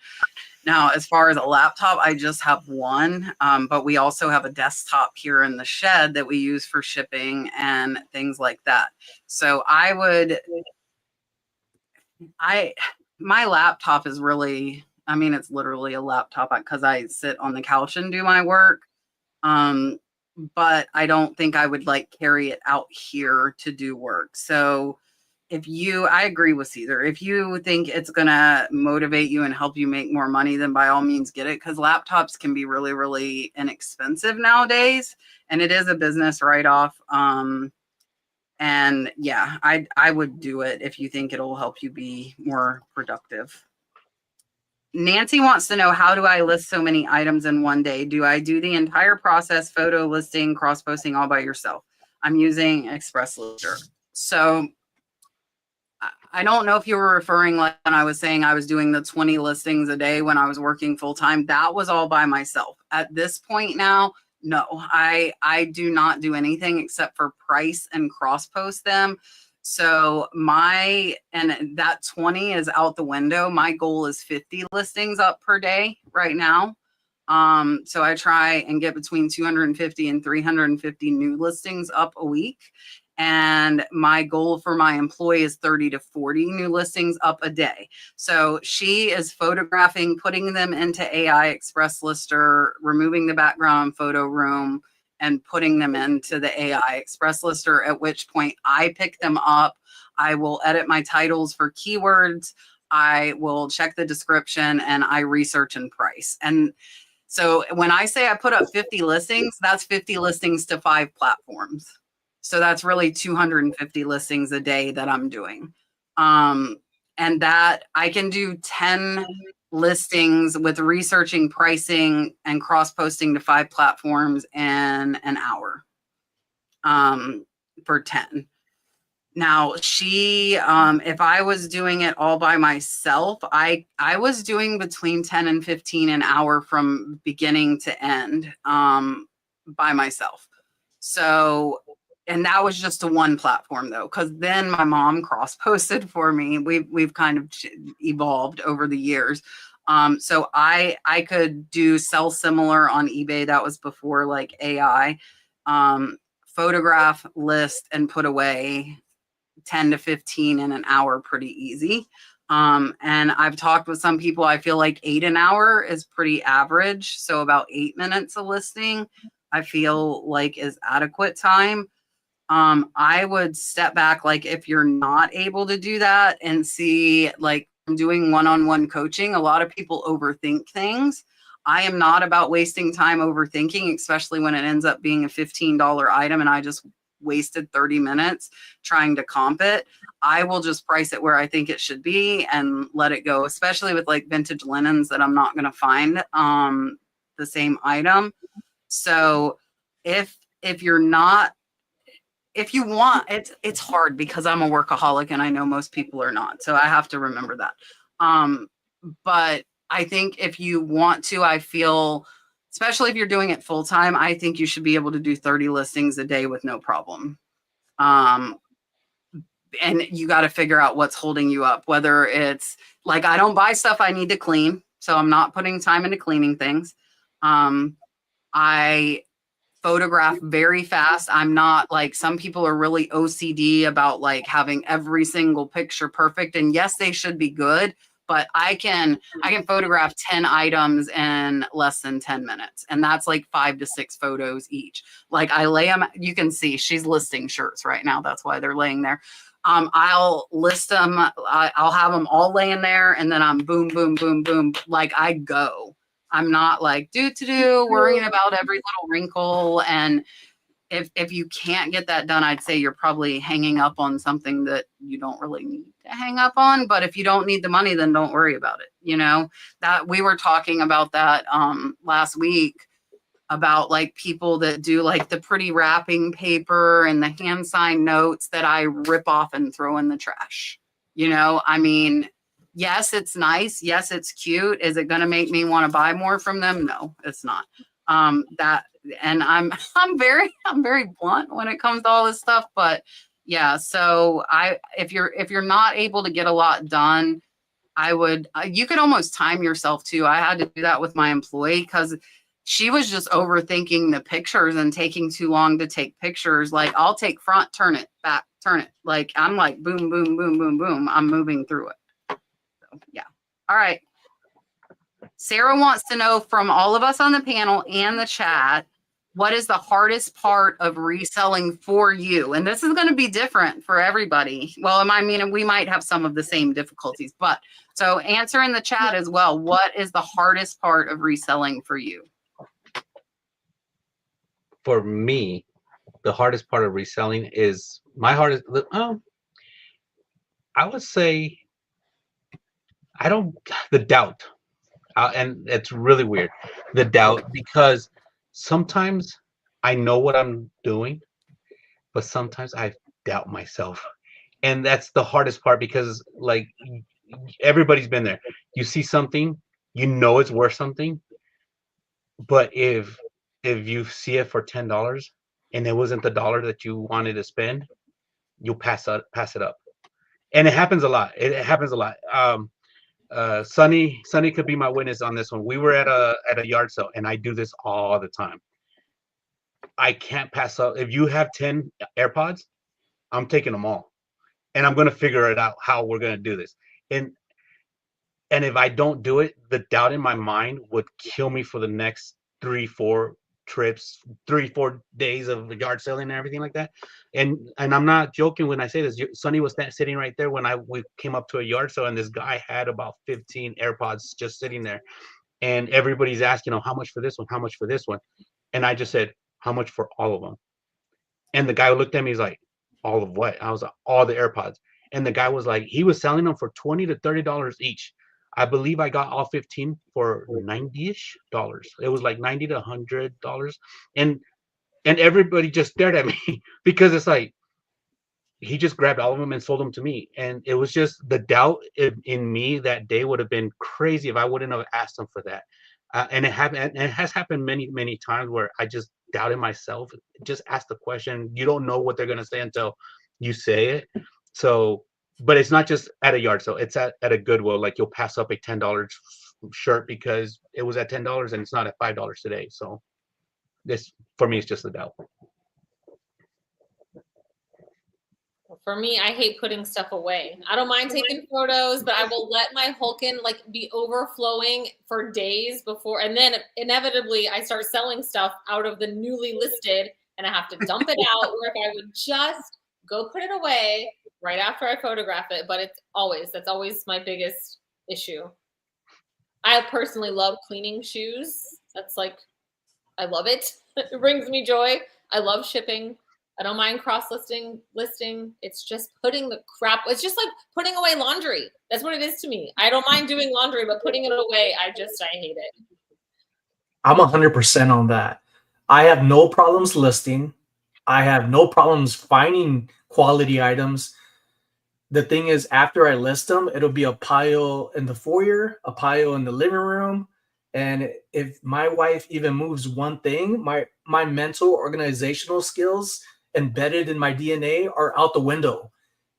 Speaker 1: Now, as far as a laptop, I just have one, but we also have a desktop here in the shed that we use for shipping and things like that. So my laptop is really, I mean, it's literally a laptop because I sit on the couch and do my work. But I don't think I would like carry it out here to do work. So I agree with Cesar. If you think it's going to motivate you and help you make more money, then by all means get it, because laptops can be really, really inexpensive nowadays. And it is a business write-off. And yeah, I would do it if you think it'll help you be more productive. Nancy wants to know, how do I list so many items in one day? Do I do the entire process, photo, listing, cross-posting all by yourself? I'm using Express Lister. So I don't know if you were referring, like when I was saying I was doing the 20 listings a day when I was working full-time, that was all by myself. At this point now, no, I do not do anything except for price and cross-post them. So and that 20 is out the window. My goal is 50 listings up per day right now. So I try and get between 250 and 350 new listings up a week. And my goal for my employee is 30 to 40 new listings up a day. So she is photographing, putting them into AI Express Lister, removing the background photo room, and putting them into the AI Express Lister, at which point I pick them up. I will edit my titles for keywords. I will check the description, and I research and price. And so when I say I put up 50 listings, that's 50 listings to 5 platforms. So that's really 250 listings a day that I'm doing. And that I can do 10 listings with researching, pricing, and cross-posting to 5 platforms in an hour for 10. Now she, if I was doing it all by myself, I was doing between 10 and 15 an hour from beginning to end by myself. So, and that was just a one platform though, because then my mom cross posted for me. We've kind of evolved over the years. So I could do sell similar on eBay. That was before like AI. Photograph, list, and put away 10 to 15 in an hour pretty easy. And I've talked with some people, I feel like 8 an hour is pretty average. So about 8 minutes a listing, I feel like is adequate time. I would step back, like if you're not able to do that, and see, like I'm doing one-on-one coaching, a lot of people overthink things. I am not about wasting time overthinking, especially when it ends up being a $15 item and I just wasted 30 minutes trying to comp it. I will just price it where I think it should be and let it go, especially with like vintage linens that I'm not going to find the same item. So if you're not, if you want, it's hard because I'm a workaholic and I know most people are not. So I have to remember that. But I think if you want to, I feel, especially if you're doing it full time, I think you should be able to do 30 listings a day with no problem. And you got to figure out what's holding you up, whether it's like, I don't buy stuff I need to clean, so I'm not putting time into cleaning things. I photograph very fast. I'm not like, some people are really OCD about like having every single picture perfect. And yes, they should be good, but I can photograph 10 items in less than 10 minutes. And that's like 5 to 6 photos each. Like I lay them, you can see she's listing shirts right now. That's why they're laying there. I'll list them. I'll have them all laying there, and then I'm boom, boom, boom, boom. Like I go. I'm not like worrying about every little wrinkle. And if you can't get that done, I'd say you're probably hanging up on something that you don't really need to hang up on. But if you don't need the money, then don't worry about it. You know, that we were talking about that last week, about like people that do like the pretty wrapping paper and the hand signed notes that I rip off and throw in the trash. You know, I mean, yes, it's nice. Yes, it's cute. Is it going to make me want to buy more from them? No, it's not. And I'm very blunt when it comes to all this stuff, but yeah. So if you're not able to get a lot done, I would, you could almost time yourself too. I had to do that with my employee because she was just overthinking the pictures and taking too long to take pictures. Like I'll take front, turn it back, turn it. Like I'm like, boom, boom, boom, boom, boom. I'm moving through it. So yeah. All right. Sarah wants to know from all of us on the panel and the chat, what is the hardest part of reselling for you? And this is going to be different for everybody. Well, I mean, we might have some of the same difficulties, but so answer in the chat as well. What is the hardest part of reselling for you?
Speaker 2: For me, the hardest part of reselling is my hardest. I would say the doubt. And it's really weird, the doubt, because sometimes I know what I'm doing, but sometimes I doubt myself. And that's the hardest part because like everybody's been there. You see something, you know it's worth something, but if you see it for $10 and it wasn't the dollar that you wanted to spend, you'll pass it up. And it happens a lot. It happens a lot. Sonny could be my witness on this one. We were at a yard sale, and I do this all the time. I can't pass up. If you have 10 AirPods I'm taking them all, and I'm gonna figure it out how we're gonna do this. And if I don't do it, the doubt in my mind would kill me for the next 3, 4 trips, 3, 4 days of yard selling and everything like that. And I'm not joking when I say this. Sonny was sitting right there when we came up to a yard sale, and this guy had about 15 AirPods just sitting there, and everybody's asking, "Oh, how much for this one? How much for this one?" And I just said, "How much for all of them?" And the guy looked at me, he's like, "All of what?" I was like, "All the AirPods." And the guy was like, he was selling them for $20 to $30 each. I believe I got all 15 for $90-ish. It was like $90 to $100. And everybody just stared at me because it's like he just grabbed all of them and sold them to me. And it was just the doubt in me that day would have been crazy if I wouldn't have asked him for that. And it happened, and it has happened many times where I just doubted myself. Just ask the question. You don't know what they're gonna say until you say it. So, but it's not just at a yard sale. It's at a Goodwill. Like, you'll pass up a $10 shirt because it was at $10 and it's not at $5 today. So this, for me, it's just a doubt.
Speaker 3: For me, I hate putting stuff away. I don't mind taking photos, but I will let my Hulken like be overflowing for days before, and then inevitably I start selling stuff out of the newly listed, and I have to dump it out. Where if I would just go put it away right after I photograph it, but that's always my biggest issue. I personally love cleaning shoes. That's like, I love it. It brings me joy. I love shipping. I don't mind listing. It's just putting the crap. It's just like putting away laundry. That's what it is to me. I don't mind doing laundry, but putting it away, I hate it.
Speaker 4: I'm 100% on that. I have no problems listing. I have no problems finding quality items. The thing is, after I list them, it'll be a pile in the foyer, a pile in the living room. And if my wife even moves one thing, my mental organizational skills embedded in my DNA are out the window,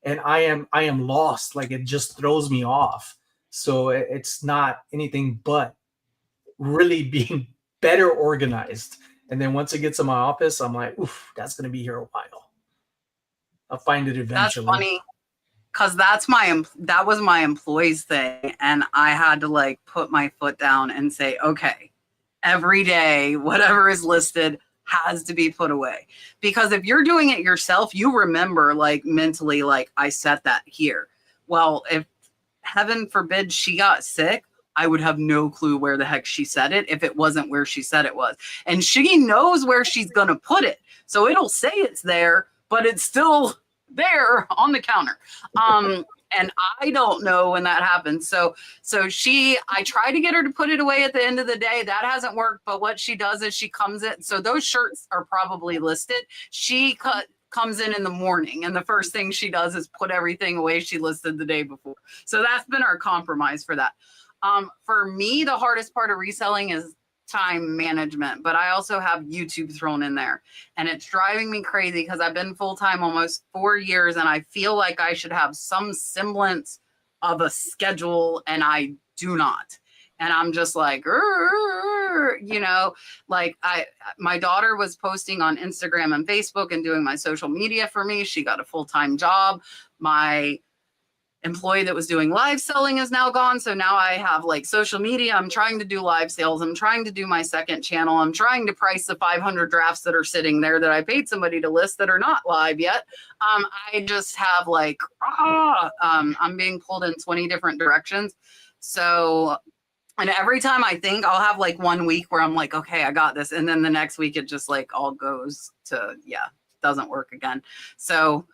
Speaker 4: and I am lost. Like, it just throws me off. So it's not anything but really being better organized. And then once it gets in my office, I'm like, oof, that's gonna be here a while. I'll find it eventually.
Speaker 1: That's funny, because that was my employee's thing, and I had to like put my foot down and say, okay, every day whatever is listed has to be put away. Because if you're doing it yourself, you remember like mentally, like, I set that here. Well, if heaven forbid she got sick, I would have no clue where the heck she said it if it wasn't where she said it was. And she knows where she's going to put it. So it'll say it's there, but it's still there on the counter. And I don't know when that happens. So I try to get her to put it away at the end of the day. That hasn't worked. But what she does is she comes in. So those shirts are probably listed. She comes in the morning, and the first thing she does is put everything away she listed the day before. So that's been our compromise for that. For me, the hardest part of reselling is time management, but I also have YouTube thrown in there, and it's driving me crazy because I've been full-time almost 4 years, and I feel like I should have some semblance of a schedule, and I do not. And I'm just like, like my daughter was posting on Instagram and Facebook and doing my social media for me. She got a full-time job. My employee that was doing live selling is now gone. So now I have like social media. I'm trying to do live sales. I'm trying to do my second channel. I'm trying to price the 500 drafts that are sitting there that I paid somebody to list that are not live yet. I just have like, I'm being pulled in 20 different directions. So, and every time I think I'll have like 1 week where I'm like, okay, I got this. And then the next week it just like all goes to, doesn't work again. So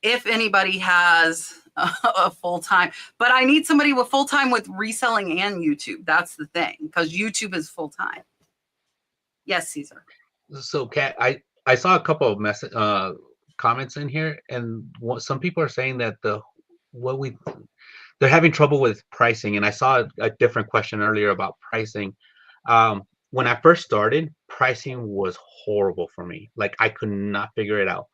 Speaker 1: if anybody has a full-time, but I need somebody with full-time with reselling and YouTube. That's the thing, because YouTube is full-time. Yes, Cesar.
Speaker 2: So, Kat, I saw a couple of comments in here, and some people are saying that they're having trouble with pricing. And I saw a different question earlier about pricing. When I first started, pricing was horrible for me. Like, I could not figure it out.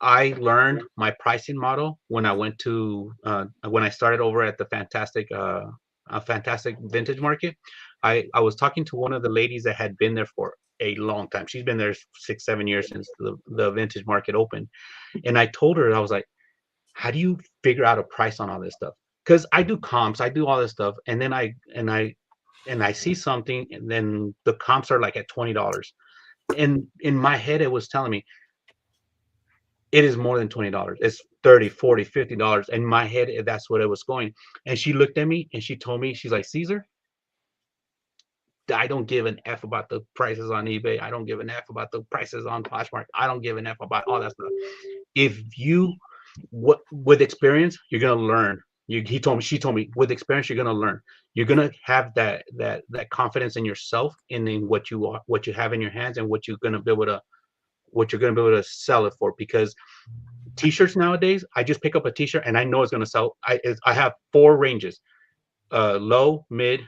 Speaker 2: I learned my pricing model when I started over at the Fantastic Vintage Market. I was talking to one of the ladies that had been there for a long time. She's been there 6, 7 years since the vintage market opened. And I told her, I was like, how do you figure out a price on all this stuff? Because I do comps, I do all this stuff, and then I see something, and then the comps are like at $20. And in my head, it was telling me it is more than $20. It's 30, 40, $50. In my head, that's what it was going. And she looked at me and she told me, she's like, Cesar, I don't give an F about the prices on eBay. I don't give an F about the prices on Poshmark. I don't give an F about all that stuff. If you, with experience, you're gonna learn. She told me, with experience, you're gonna learn. You're gonna have that confidence in yourself and in what you have in your hands and what you're gonna be able to sell it for. Because t-shirts nowadays, I just pick up a t-shirt and I know it's gonna sell. I have 4 ranges: low, mid,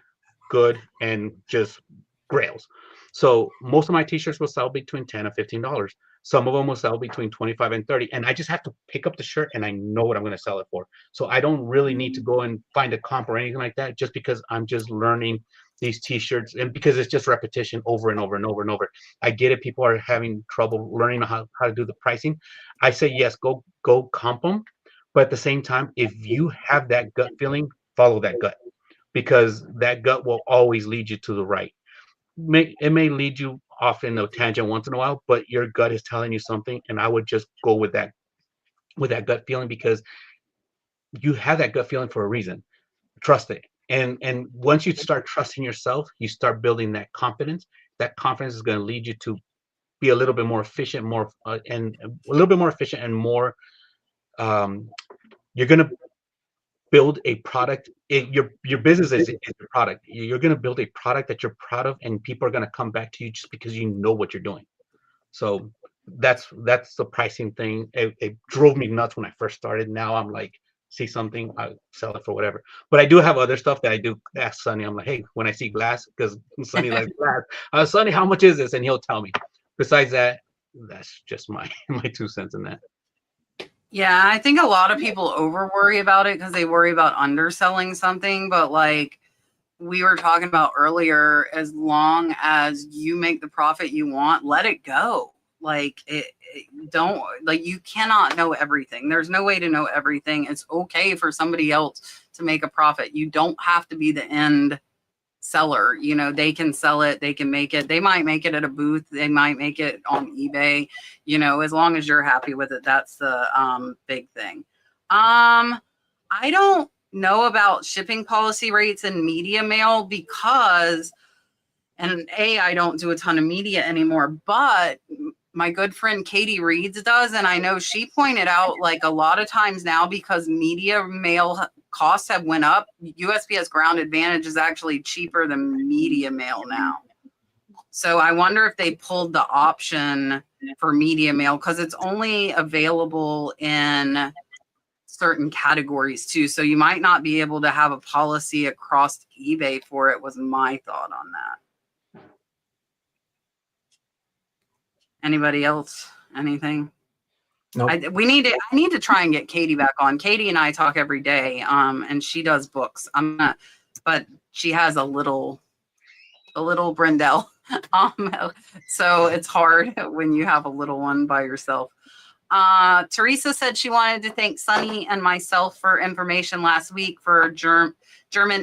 Speaker 2: good, and just grails. So most of my t-shirts will sell between $10 and $15. Some of them will sell between 25 and 30. And I just have to pick up the shirt and I know what I'm going to sell it for. So I don't really need to go and find a comp or anything like that, just because I'm just learning these t-shirts, and because it's just repetition over and over and over and over. I get it. People are having trouble learning how to do the pricing. I say, yes, go comp them. But at the same time, if you have that gut feeling, follow that gut, because that gut will always lead you to the right. It may lead you off in a tangent once in a while, but your gut is telling you something, and I would just go with that gut feeling, because you have that gut feeling for a reason. Trust it. And once you start trusting yourself, you start building that confidence. That confidence is going to lead you to be a little bit more efficient, and a little bit more efficient and more. You're going to build a product. Your business is your product. You're going to build a product that you're proud of, and people are going to come back to you just because you know what you're doing. So that's the pricing thing. It drove me nuts when I first started. Now I'm like, see something, I sell it for whatever. But I do have other stuff that I do ask Sonny. I'm like, hey, when I see glass, because Sonny likes glass, Sonny, how much is this? And he'll tell me. Besides that, that's just my 2 cents in that.
Speaker 1: Yeah, I think a lot of people over worry about it because they worry about underselling something. But like we were talking about earlier, as long as you make the profit you want, let it go. Like don't, like, you cannot know everything. There's no way to know everything. It's okay for somebody else to make a profit. You don't have to be the end seller. You know, they can sell it, they can make it, they might make it at a booth, they might make it on eBay, you know, as long as you're happy with it. That's the big thing. I don't know about shipping policy rates and media mail, because I don't do a ton of media anymore, but my good friend Katie Reeds does. And I know she pointed out, like, a lot of times now, because media mail costs have went up, USPS Ground Advantage is actually cheaper than media mail now. So I wonder if they pulled the option for media mail, because it's only available in certain categories too. So you might not be able to have a policy across eBay for it, was my thought on that. Anybody else? Anything?
Speaker 4: Nope.
Speaker 1: I need to try and get Katie back on. Katie and I talk every day, and she does books. But she has a little Brindle, so it's hard when you have a little one by yourself. Teresa said she wanted to thank Sonny and myself for information last week for German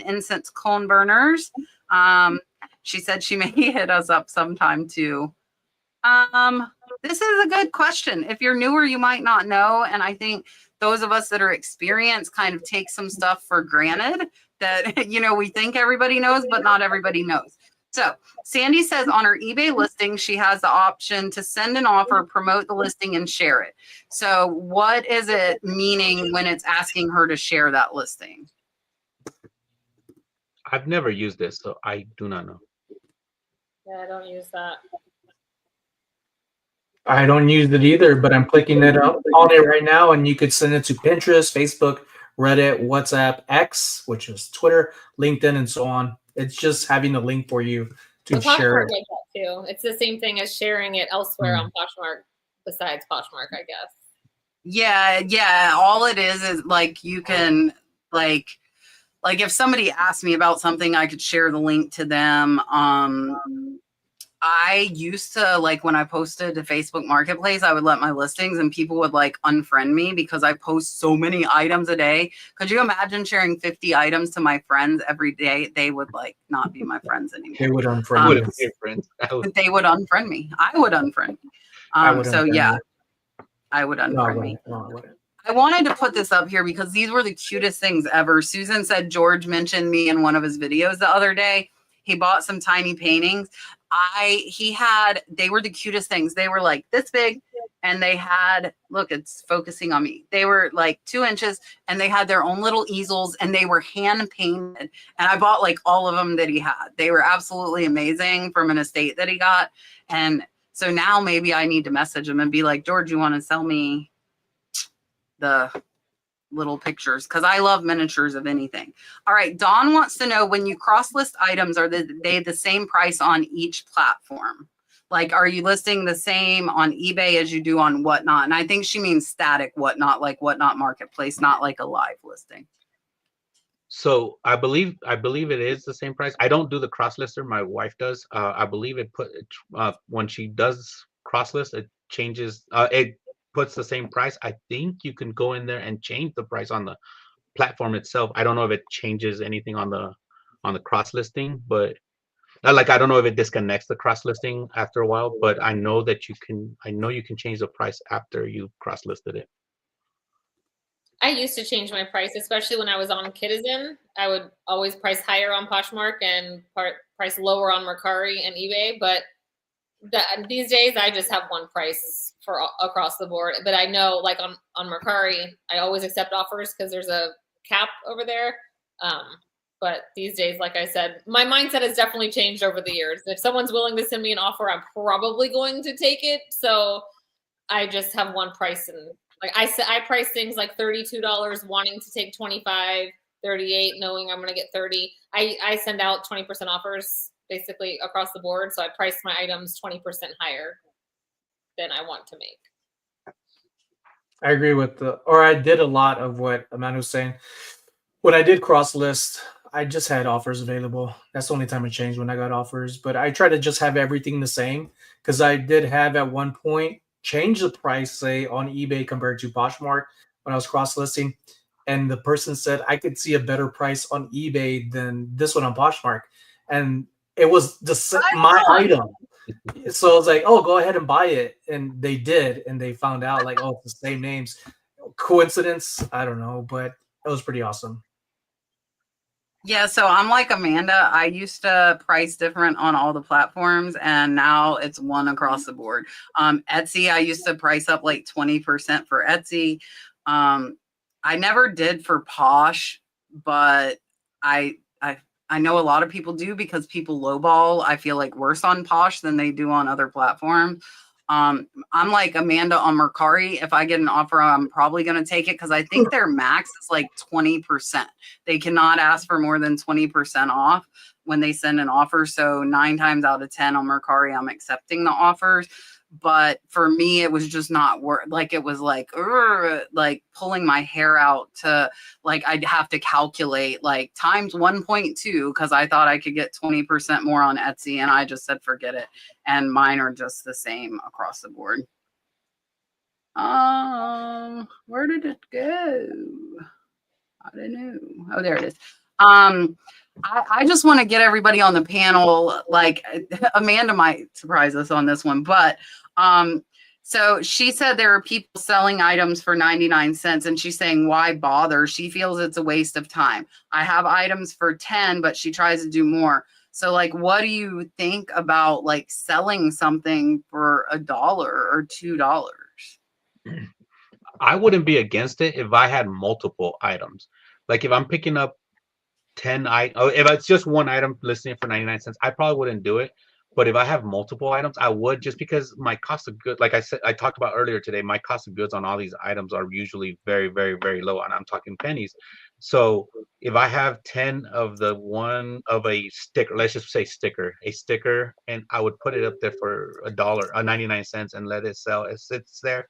Speaker 1: incense cone burners. She said she may hit us up sometime too. This is a good question. If you're newer, you might not know. And I think those of us that are experienced kind of take some stuff for granted that, you know, we think everybody knows, but not everybody knows. So Sandy says on her eBay listing, she has the option to send an offer, promote the listing, and share it. So what is it meaning when it's asking her to share that listing?
Speaker 2: I've never used this, so I do not know.
Speaker 3: Yeah, I don't use that.
Speaker 4: I don't use it either, but I'm clicking it up on it right now, and you could send it to Pinterest, Facebook, Reddit, WhatsApp, X, which is Twitter, LinkedIn, and so on. It's just having the link for you to share it.
Speaker 3: Like that too. It's the same thing as sharing it elsewhere on Poshmark, besides Poshmark, I guess.
Speaker 1: Yeah. All it is like you can, like, like if somebody asked me about something, I could share the link to them. I used to, like, when I posted to Facebook Marketplace, I would let my listings and people would like unfriend me because I post so many items a day. Could you imagine sharing 50 items to my friends every day? They would like not be my friends anymore.
Speaker 4: They would
Speaker 2: I
Speaker 4: unfriend
Speaker 2: wouldn't
Speaker 4: you.
Speaker 2: be your friends.
Speaker 1: They would unfriend me. I would unfriend.
Speaker 4: I would
Speaker 1: So
Speaker 4: unfriend
Speaker 1: yeah,
Speaker 4: you.
Speaker 1: I would
Speaker 4: No, I
Speaker 1: unfriend me.
Speaker 4: wouldn't. No, I wouldn't.
Speaker 1: I wanted to put this up here because these were the cutest things ever. Susan said George mentioned me in one of his videos the other day. He bought some tiny paintings. They were the cutest things. They were like this big and they had, look, it's focusing on me. They were like 2 inches and they had their own little easels and they were hand painted. And I bought like all of them that he had. They were absolutely amazing from an estate that he got. And so now maybe I need to message him and be like, George, you want to sell me the little pictures? Because I love miniatures of anything. All right, Dawn wants to know, when you cross list items, are they the same price on each platform? Like, are you listing the same on eBay as you do on Whatnot? And I think she means static Whatnot, like Whatnot Marketplace, not like a live listing.
Speaker 2: So I believe it is the same price. I don't do the cross lister. My wife does. I believe when she does cross list, it changes. It puts the same price. I think you can go in there and change the price on the platform itself. I don't know if it changes anything on the cross listing, but like I don't know if it disconnects the cross listing after a while. But I know that you can. I know you can change the price after you cross listed it.
Speaker 3: I used to change my price, especially when I was on Citizen. I would always price higher on Poshmark and price lower on Mercari and eBay. But these days, I just have one price for across the board. But I know, like on Mercari, I always accept offers because there's a cap over there. But these days, like I said, my mindset has definitely changed over the years. If someone's willing to send me an offer, I'm probably going to take it. So I just have one price, and like I price things like $32, wanting to take 25, 38, knowing I'm going to get 30. I send out 20% offers basically across the board. So I price my items 20% higher than I want to make.
Speaker 4: I agree with I did a lot of what Amanda was saying. When I did cross list, I just had offers available. That's the only time it changed, when I got offers. But I try to just have everything the same, because I did have at one point change the price, say on eBay compared to Poshmark when I was cross listing. And the person said I could see a better price on eBay than this one on Poshmark. And it was my item. So I was like, oh, go ahead and buy it. And they did. And they found out like, oh, it's the same names. Coincidence? I don't know, but it was pretty awesome.
Speaker 1: Yeah, so I'm like Amanda. I used to price different on all the platforms, and now it's one across the board. Etsy, I used to price up like 20% for Etsy. I never did for Posh, but I know a lot of people do, because people lowball, I feel like, worse on Posh than they do on other platforms. I'm like Amanda on Mercari. If I get an offer, I'm probably going to take it, because I think their max is like 20%. They cannot ask for more than 20% off when they send an offer. So 9 times out of 10 on Mercari, I'm accepting the offers. But for me, it was just not worth. Like, it was like pulling my hair out to, like, I'd have to calculate like times 1.2, because I thought I could get 20% more on Etsy, and I just said forget it. And mine are just the same across the board. Where did it go? I don't know. Oh, there it is. I just want to get everybody on the panel. Like, Amanda might surprise us on this one, but so she said there are people selling items for 99 cents, and she's saying, why bother? She feels it's a waste of time. I have items for 10, but she tries to do more. So, like, what do you think about like selling something for $1 or $2?
Speaker 2: I wouldn't be against it if I had multiple items. Like if I'm picking up 10 if it's just one item listing for 99 cents, I probably wouldn't do it. But if I have multiple items, I would, just because my cost of goods, like I said, I talked about earlier today, my cost of goods on all these items are usually very, very, very low, and I'm talking pennies. So if I have 10 of a sticker, let's just say a sticker, and I would put it up there for $1, 99 cents, and let it sell. It sits there.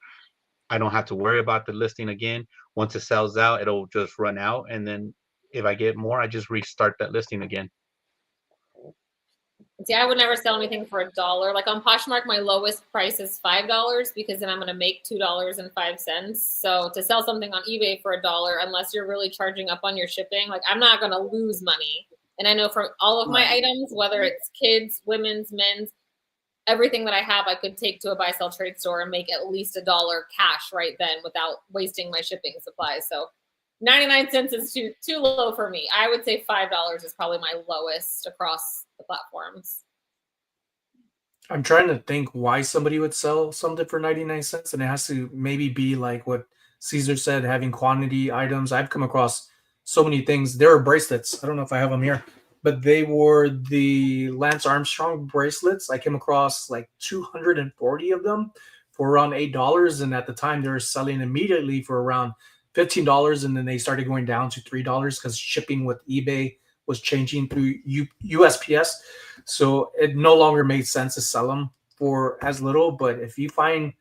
Speaker 2: I don't have to worry about the listing again. Once it sells out, it'll just run out, and then if I get more, I just restart that listing again.
Speaker 3: See, I would never sell anything for $1. Like on Poshmark, my lowest price is $5 because then I'm going to make $2.05. So to sell something on eBay for $1, unless you're really charging up on your shipping, like I'm not going to lose money. And I know for all of my items, whether it's kids, women's, men's, everything that I have, I could take to a buy, sell, trade store and make at least $1 cash right then without wasting my shipping supplies. So 99 cents is too low for me. I would say $5 is probably my lowest across the platforms.
Speaker 4: I'm trying to think why somebody would sell something for 99 cents, and it has to maybe be like what Cesar said, having quantity items. I've come across so many things. There are bracelets. I don't know if I have them here, but they were the Lance Armstrong bracelets. I came across like 240 of them for around $8, and at the time they were selling immediately for around $15, and then they started going down to $3 because shipping with eBay was changing through USPS. So it no longer made sense to sell them for as little. But if you find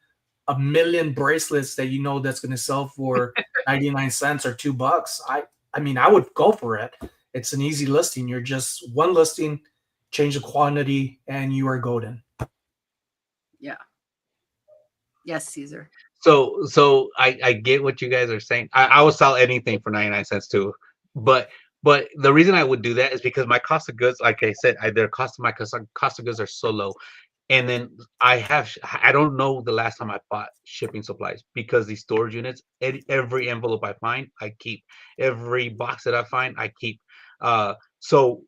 Speaker 4: a million bracelets that you know that's going to sell for 99 cents or $2, I mean, I would go for it. It's an easy listing. You're just one listing, change the quantity, and you are golden.
Speaker 1: Yeah. Yes, Cesar.
Speaker 2: So I get what you guys are saying. I will sell anything for 99 cents too. But the reason I would do that is because my cost of goods, like I said, my cost of goods are so low. And then I don't know the last time I bought shipping supplies because these storage units, every envelope I find, I keep. Every box that I find, I keep. So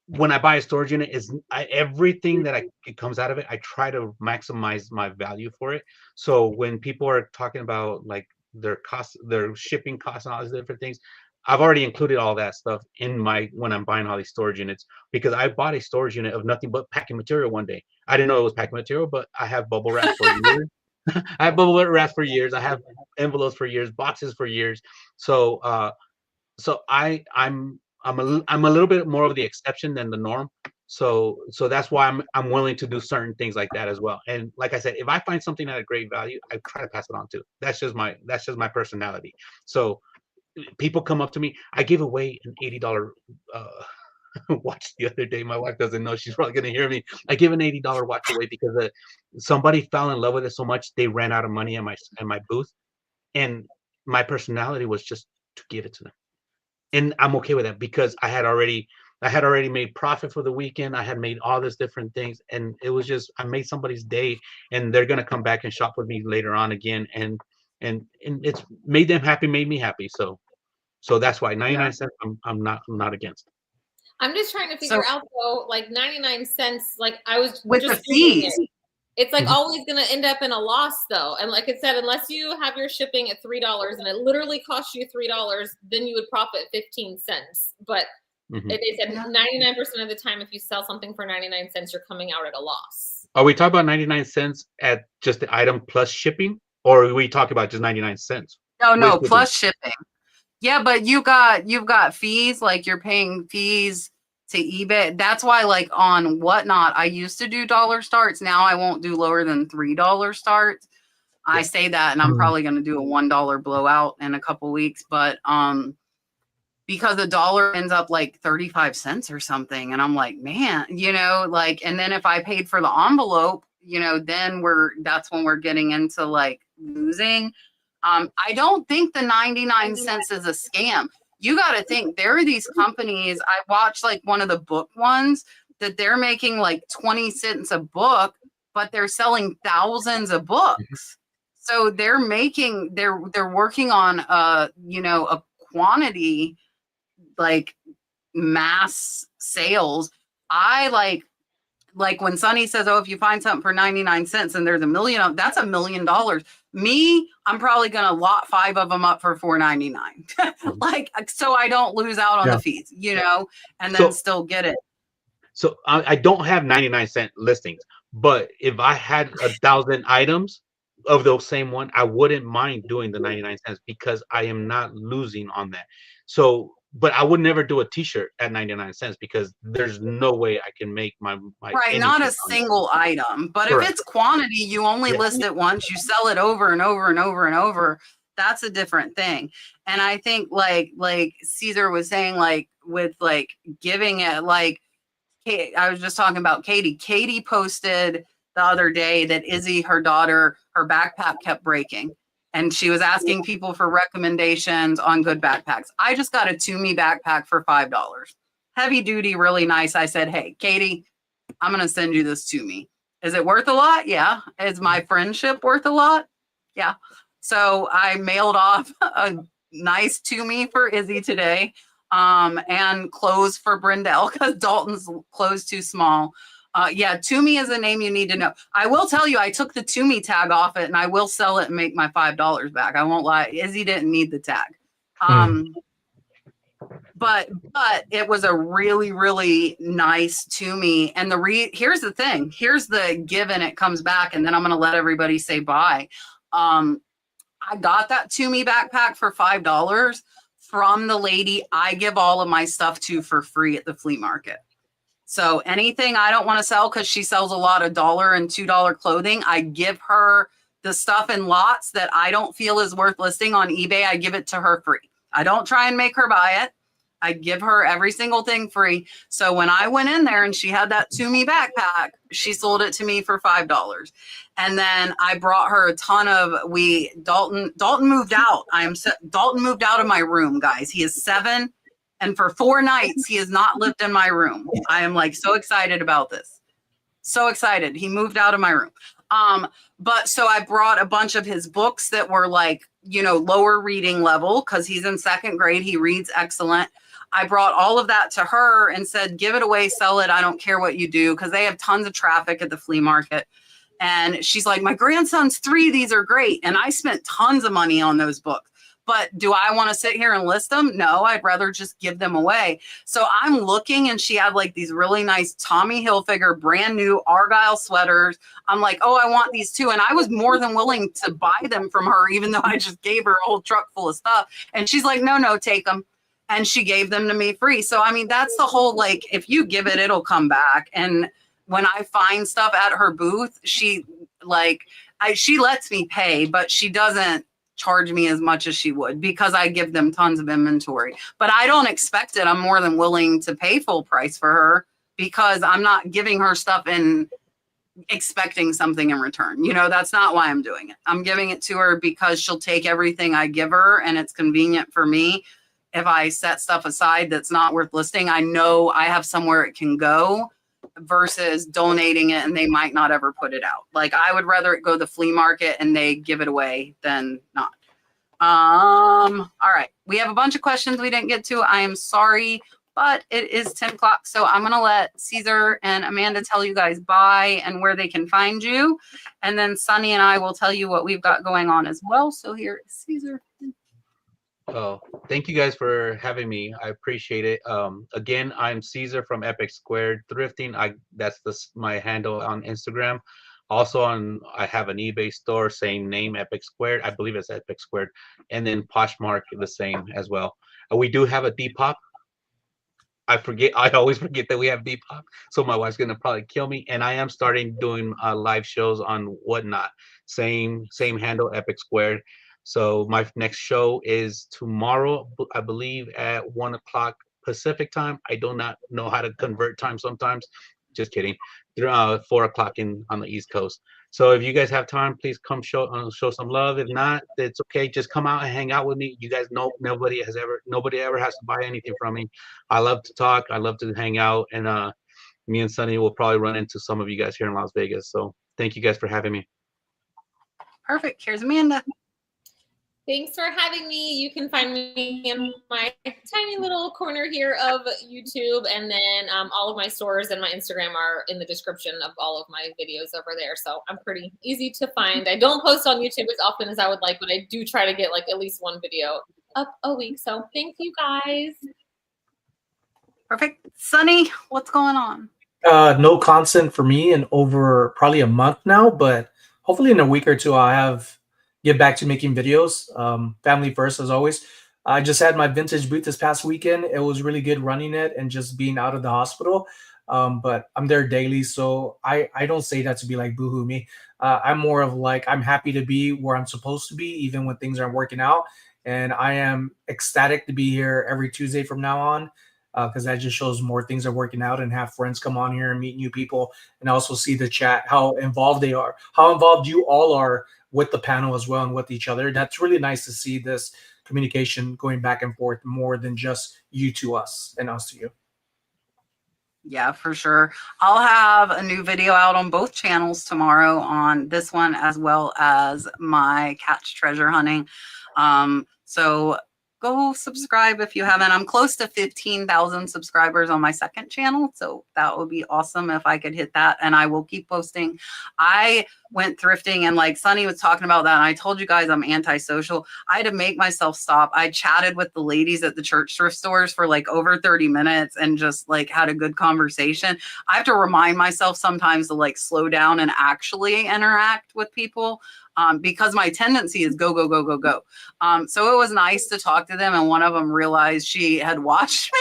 Speaker 2: when I buy a storage unit, everything that it comes out of it, I try to maximize my value for it. So when people are talking about like their costs, their shipping costs and all these different things, I've already included all that stuff in when I'm buying all these storage units, because I bought a storage unit of nothing but packing material one day. I didn't know it was packing material, but I have bubble wrap for years. I have bubble wrap for years. I have envelopes for years, boxes for years. So I'm a little bit more of the exception than the norm. So that's why I'm willing to do certain things like that as well. And like I said, if I find something at a great value, I try to pass it on too. That's just my personality. So people come up to me. I gave away an $80 watch the other day. My wife doesn't know. She's probably gonna hear me. I gave an $80 watch away because somebody fell in love with it so much they ran out of money at my booth, and my personality was just to give it to them. And I'm okay with that because I had already made profit for the weekend. I had made all these different things, and it was just, I made somebody's day, and they're gonna come back and shop with me later on again, and it's made them happy, made me happy. So that's why 99 cents I'm not against.
Speaker 3: I'm just trying to figure out though, like 99 cents, like I was
Speaker 1: with
Speaker 3: just
Speaker 1: the fees.
Speaker 3: It's like always going to end up in a loss though. And like it said, unless you have your shipping at $3 and it literally costs you $3, then you would profit 15 cents. But they said 99% of the time, if you sell something for 99 cents, you're coming out at a loss.
Speaker 2: Are we talking about 99 cents at just the item plus shipping, or are we talking about just 99 cents?
Speaker 1: No, plus shipping. Yeah, but you've got fees, like you're paying fees to eBay. That's why, like on Whatnot, I used to do dollar starts. Now I won't do lower than $3 starts. I say that, and I'm probably going to do a $1 blowout in a couple weeks, but because the dollar ends up like 35 cents or something, and I'm like, man, like, and then if I paid for the envelope, then that's when we're getting into like losing. I don't think the 99 cents is a scam. You got to think there are these companies. I watched like one of the book ones that they're making like 20 cents a book, but they're selling thousands of books. So they're working on a quantity, like mass sales. I like when Sonny says, oh, if you find something for 99 cents and there's a million of, that's $1 million. Me, I'm probably going to lot 5 of them up for $4.99. Like, so I don't lose out on the fees, and then still get it.
Speaker 2: So I don't have 99-cent listings, but if I had 1,000 items of those same one, I wouldn't mind doing the 99 cents because I am not losing on that. So, but I would never do a t-shirt at 99 cents because there's no way I can make my
Speaker 1: right, not a single item. But correct. If it's quantity, you only list it once, you sell it over and over and over and over. that's a different thing. And I think like Cesar was saying, like with like giving it, like I was just talking about Katie. Katie posted the other day that Izzy, her daughter, her backpack kept breaking. And she was asking people for recommendations on good backpacks. I just got a Toomey backpack for $5. Heavy duty, really nice. I said, hey, Katie, I'm going to send you this Toomey. Is it worth a lot? Yeah. Is my friendship worth a lot? Yeah. So I mailed off a nice Toomey for Izzy today, and clothes for Brindell because Dalton's clothes too small. Yeah, Toomey is a name you need to know. I will tell you, I took the Toomey tag off it, and I will sell it and make my $5 back. I won't lie. Izzy didn't need the tag. But it was a really, really nice Toomey. And here's the thing. Here's the given. It comes back, and then I'm going to let everybody say bye. I got that Toomey backpack for $5 from the lady I give all of my stuff to for free at the flea market. So anything I don't want to sell, because she sells a lot of $1 and $2 clothing, I give her the stuff in lots that I don't feel is worth listing on eBay. I give it to her free. I don't try and make her buy it. I give her every single thing free. So when I went in there and she had that Toomey backpack, she sold it to me for $5. And then I brought her a ton of, Dalton moved out. Dalton moved out of my room, guys. He is 7. And for 4 nights, he has not lived in my room. I am like so excited about this. So excited. He moved out of my room. But so I brought a bunch of his books that were like, lower reading level because he's in 2nd grade. He reads excellent. I brought all of that to her and said, give it away, sell it. I don't care what you do, because they have tons of traffic at the flea market. And she's like, my grandson's 3. These are great. And I spent tons of money on those books. But do I want to sit here and list them? No, I'd rather just give them away. So I'm looking, and she had like these really nice Tommy Hilfiger brand new Argyle sweaters. I'm like, oh, I want these too. And I was more than willing to buy them from her, even though I just gave her a whole truck full of stuff. And she's like, no, take them. And she gave them to me free. So, I mean, that's the whole, like, if you give it, it'll come back. And when I find stuff at her booth, she lets me pay, but she doesn't charge me as much as she would because I give them tons of inventory. But I don't expect it. I'm more than willing to pay full price for her because I'm not giving her stuff and expecting something in return. That's not why I'm doing it. I'm giving it to her because she'll take everything I give her, and it's convenient for me. If I set stuff aside that's not worth listing, I know I have somewhere it can go versus donating it and they might not ever put it out. Like, I would rather it go to the flea market and they give it away than not. All right. We have a bunch of questions we didn't get to. I am sorry, but it is 10 o'clock. So I'm going to let Cesar and Amanda tell you guys bye and where they can find you. And then Sonny and I will tell you what we've got going on as well. So here is Cesar.
Speaker 2: Oh, thank you guys for having me. I appreciate it. Again, I'm Cesar from Epic Squared Thrifting. That's my handle on Instagram. Also I have an eBay store, same name, Epic Squared. I believe it's Epic Squared. And then Poshmark, the same as well. We do have a Depop. I always forget that we have Depop. So my wife's gonna probably kill me. And I am starting doing live shows on Whatnot. Same handle, Epic Squared. So my next show is tomorrow, I believe, at 1 o'clock Pacific time. I do not know how to convert time sometimes. Just kidding. 4 o'clock on the East Coast. So if you guys have time, please come show some love. If not, it's okay. Just come out and hang out with me. You guys know nobody ever has to buy anything from me. I love to talk. I love to hang out. And me and Sonny will probably run into some of you guys here in Las Vegas. So thank you guys for having me.
Speaker 1: Perfect. Here's Amanda.
Speaker 3: Thanks for having me. You can find me in my tiny little corner here of YouTube, and then all of my stores and my Instagram are in the description of all of my videos over there. So I'm pretty easy to find. I don't post on YouTube as often as I would like, but I do try to get like at least one video up a week. So thank you guys.
Speaker 1: Perfect. Sonny, what's going on?
Speaker 4: No content for me in over probably a month now, but hopefully in a week or two I'll get back to making videos. Family first, as always. I just had my vintage booth this past weekend. It was really good running it and just being out of the hospital. but I'm there daily, so I don't say that to be like boohoo me. I'm more of like, I'm happy to be where I'm supposed to be, even when things aren't working out. And I am ecstatic to be here every Tuesday from now on, because that just shows more things are working out, and have friends come on here and meet new people, and also see the chat, how involved they are, how involved you all are with the panel as well and with each other. That's really nice to see this communication going back and forth more than just you to us and us to you.
Speaker 1: Yeah, for sure. I'll have a new video out on both channels tomorrow, on this one as well as my catch treasure hunting. So go subscribe if you haven't. I'm close to 15,000 subscribers on my second channel, so that would be awesome if I could hit that, and I will keep posting. I went thrifting, and like Sonny was talking about that, and I told you guys I'm antisocial. I had to make myself stop. I chatted with the ladies at the church thrift stores for like over 30 minutes and just like had a good conversation. I have to remind myself sometimes to like slow down and actually interact with people, because my tendency is go, go, go, go, go. So it was nice to talk to them, and one of them realized she had watched me.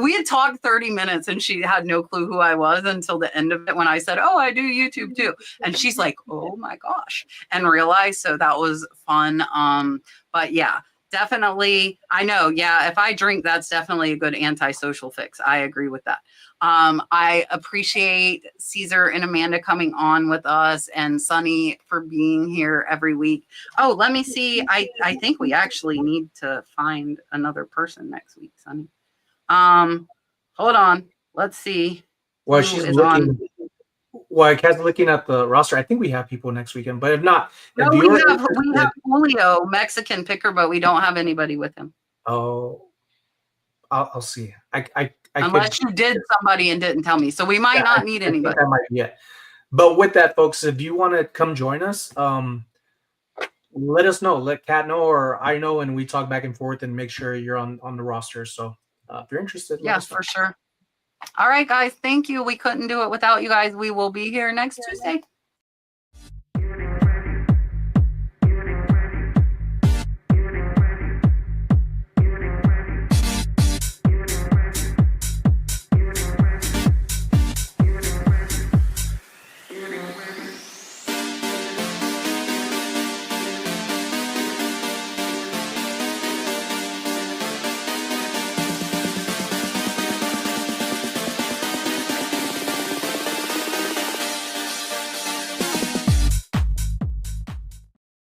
Speaker 1: We had talked 30 minutes and she had no clue who I was until the end of it, when I said, oh, I do YouTube too. And she's like, oh my gosh, and realized. So that was fun. But yeah, definitely. I know. Yeah. If I drink, that's definitely a good antisocial fix. I agree with that. I appreciate Cesar and Amanda coming on with us, and Sonny for being here every week. Oh, let me see. I think we actually need to find another person next week, Sonny. Hold on. Let's see.
Speaker 4: Well,
Speaker 1: who
Speaker 4: she's
Speaker 1: is
Speaker 4: looking.
Speaker 1: on.
Speaker 4: Well, Kat's looking at the roster. I think we have people next weekend, but if not,
Speaker 1: No,
Speaker 4: if
Speaker 1: we
Speaker 4: you're
Speaker 1: have
Speaker 4: interested-
Speaker 1: Julio, Mexican picker, but we don't have anybody with him.
Speaker 4: oh, I'll see. I
Speaker 1: Unless
Speaker 4: could,
Speaker 1: you did somebody and didn't tell me. So we might not need
Speaker 4: I think
Speaker 1: anybody.
Speaker 4: I might be it. But with that, folks, if you want to come join us, let us know. Let Kat know, or I know, and we talk back and forth and make sure you're on the roster. So if you're interested, let
Speaker 1: Yeah,
Speaker 4: us know.
Speaker 1: for sure. All right, guys. Thank you. We couldn't do it without you guys. We will be here next Tuesday.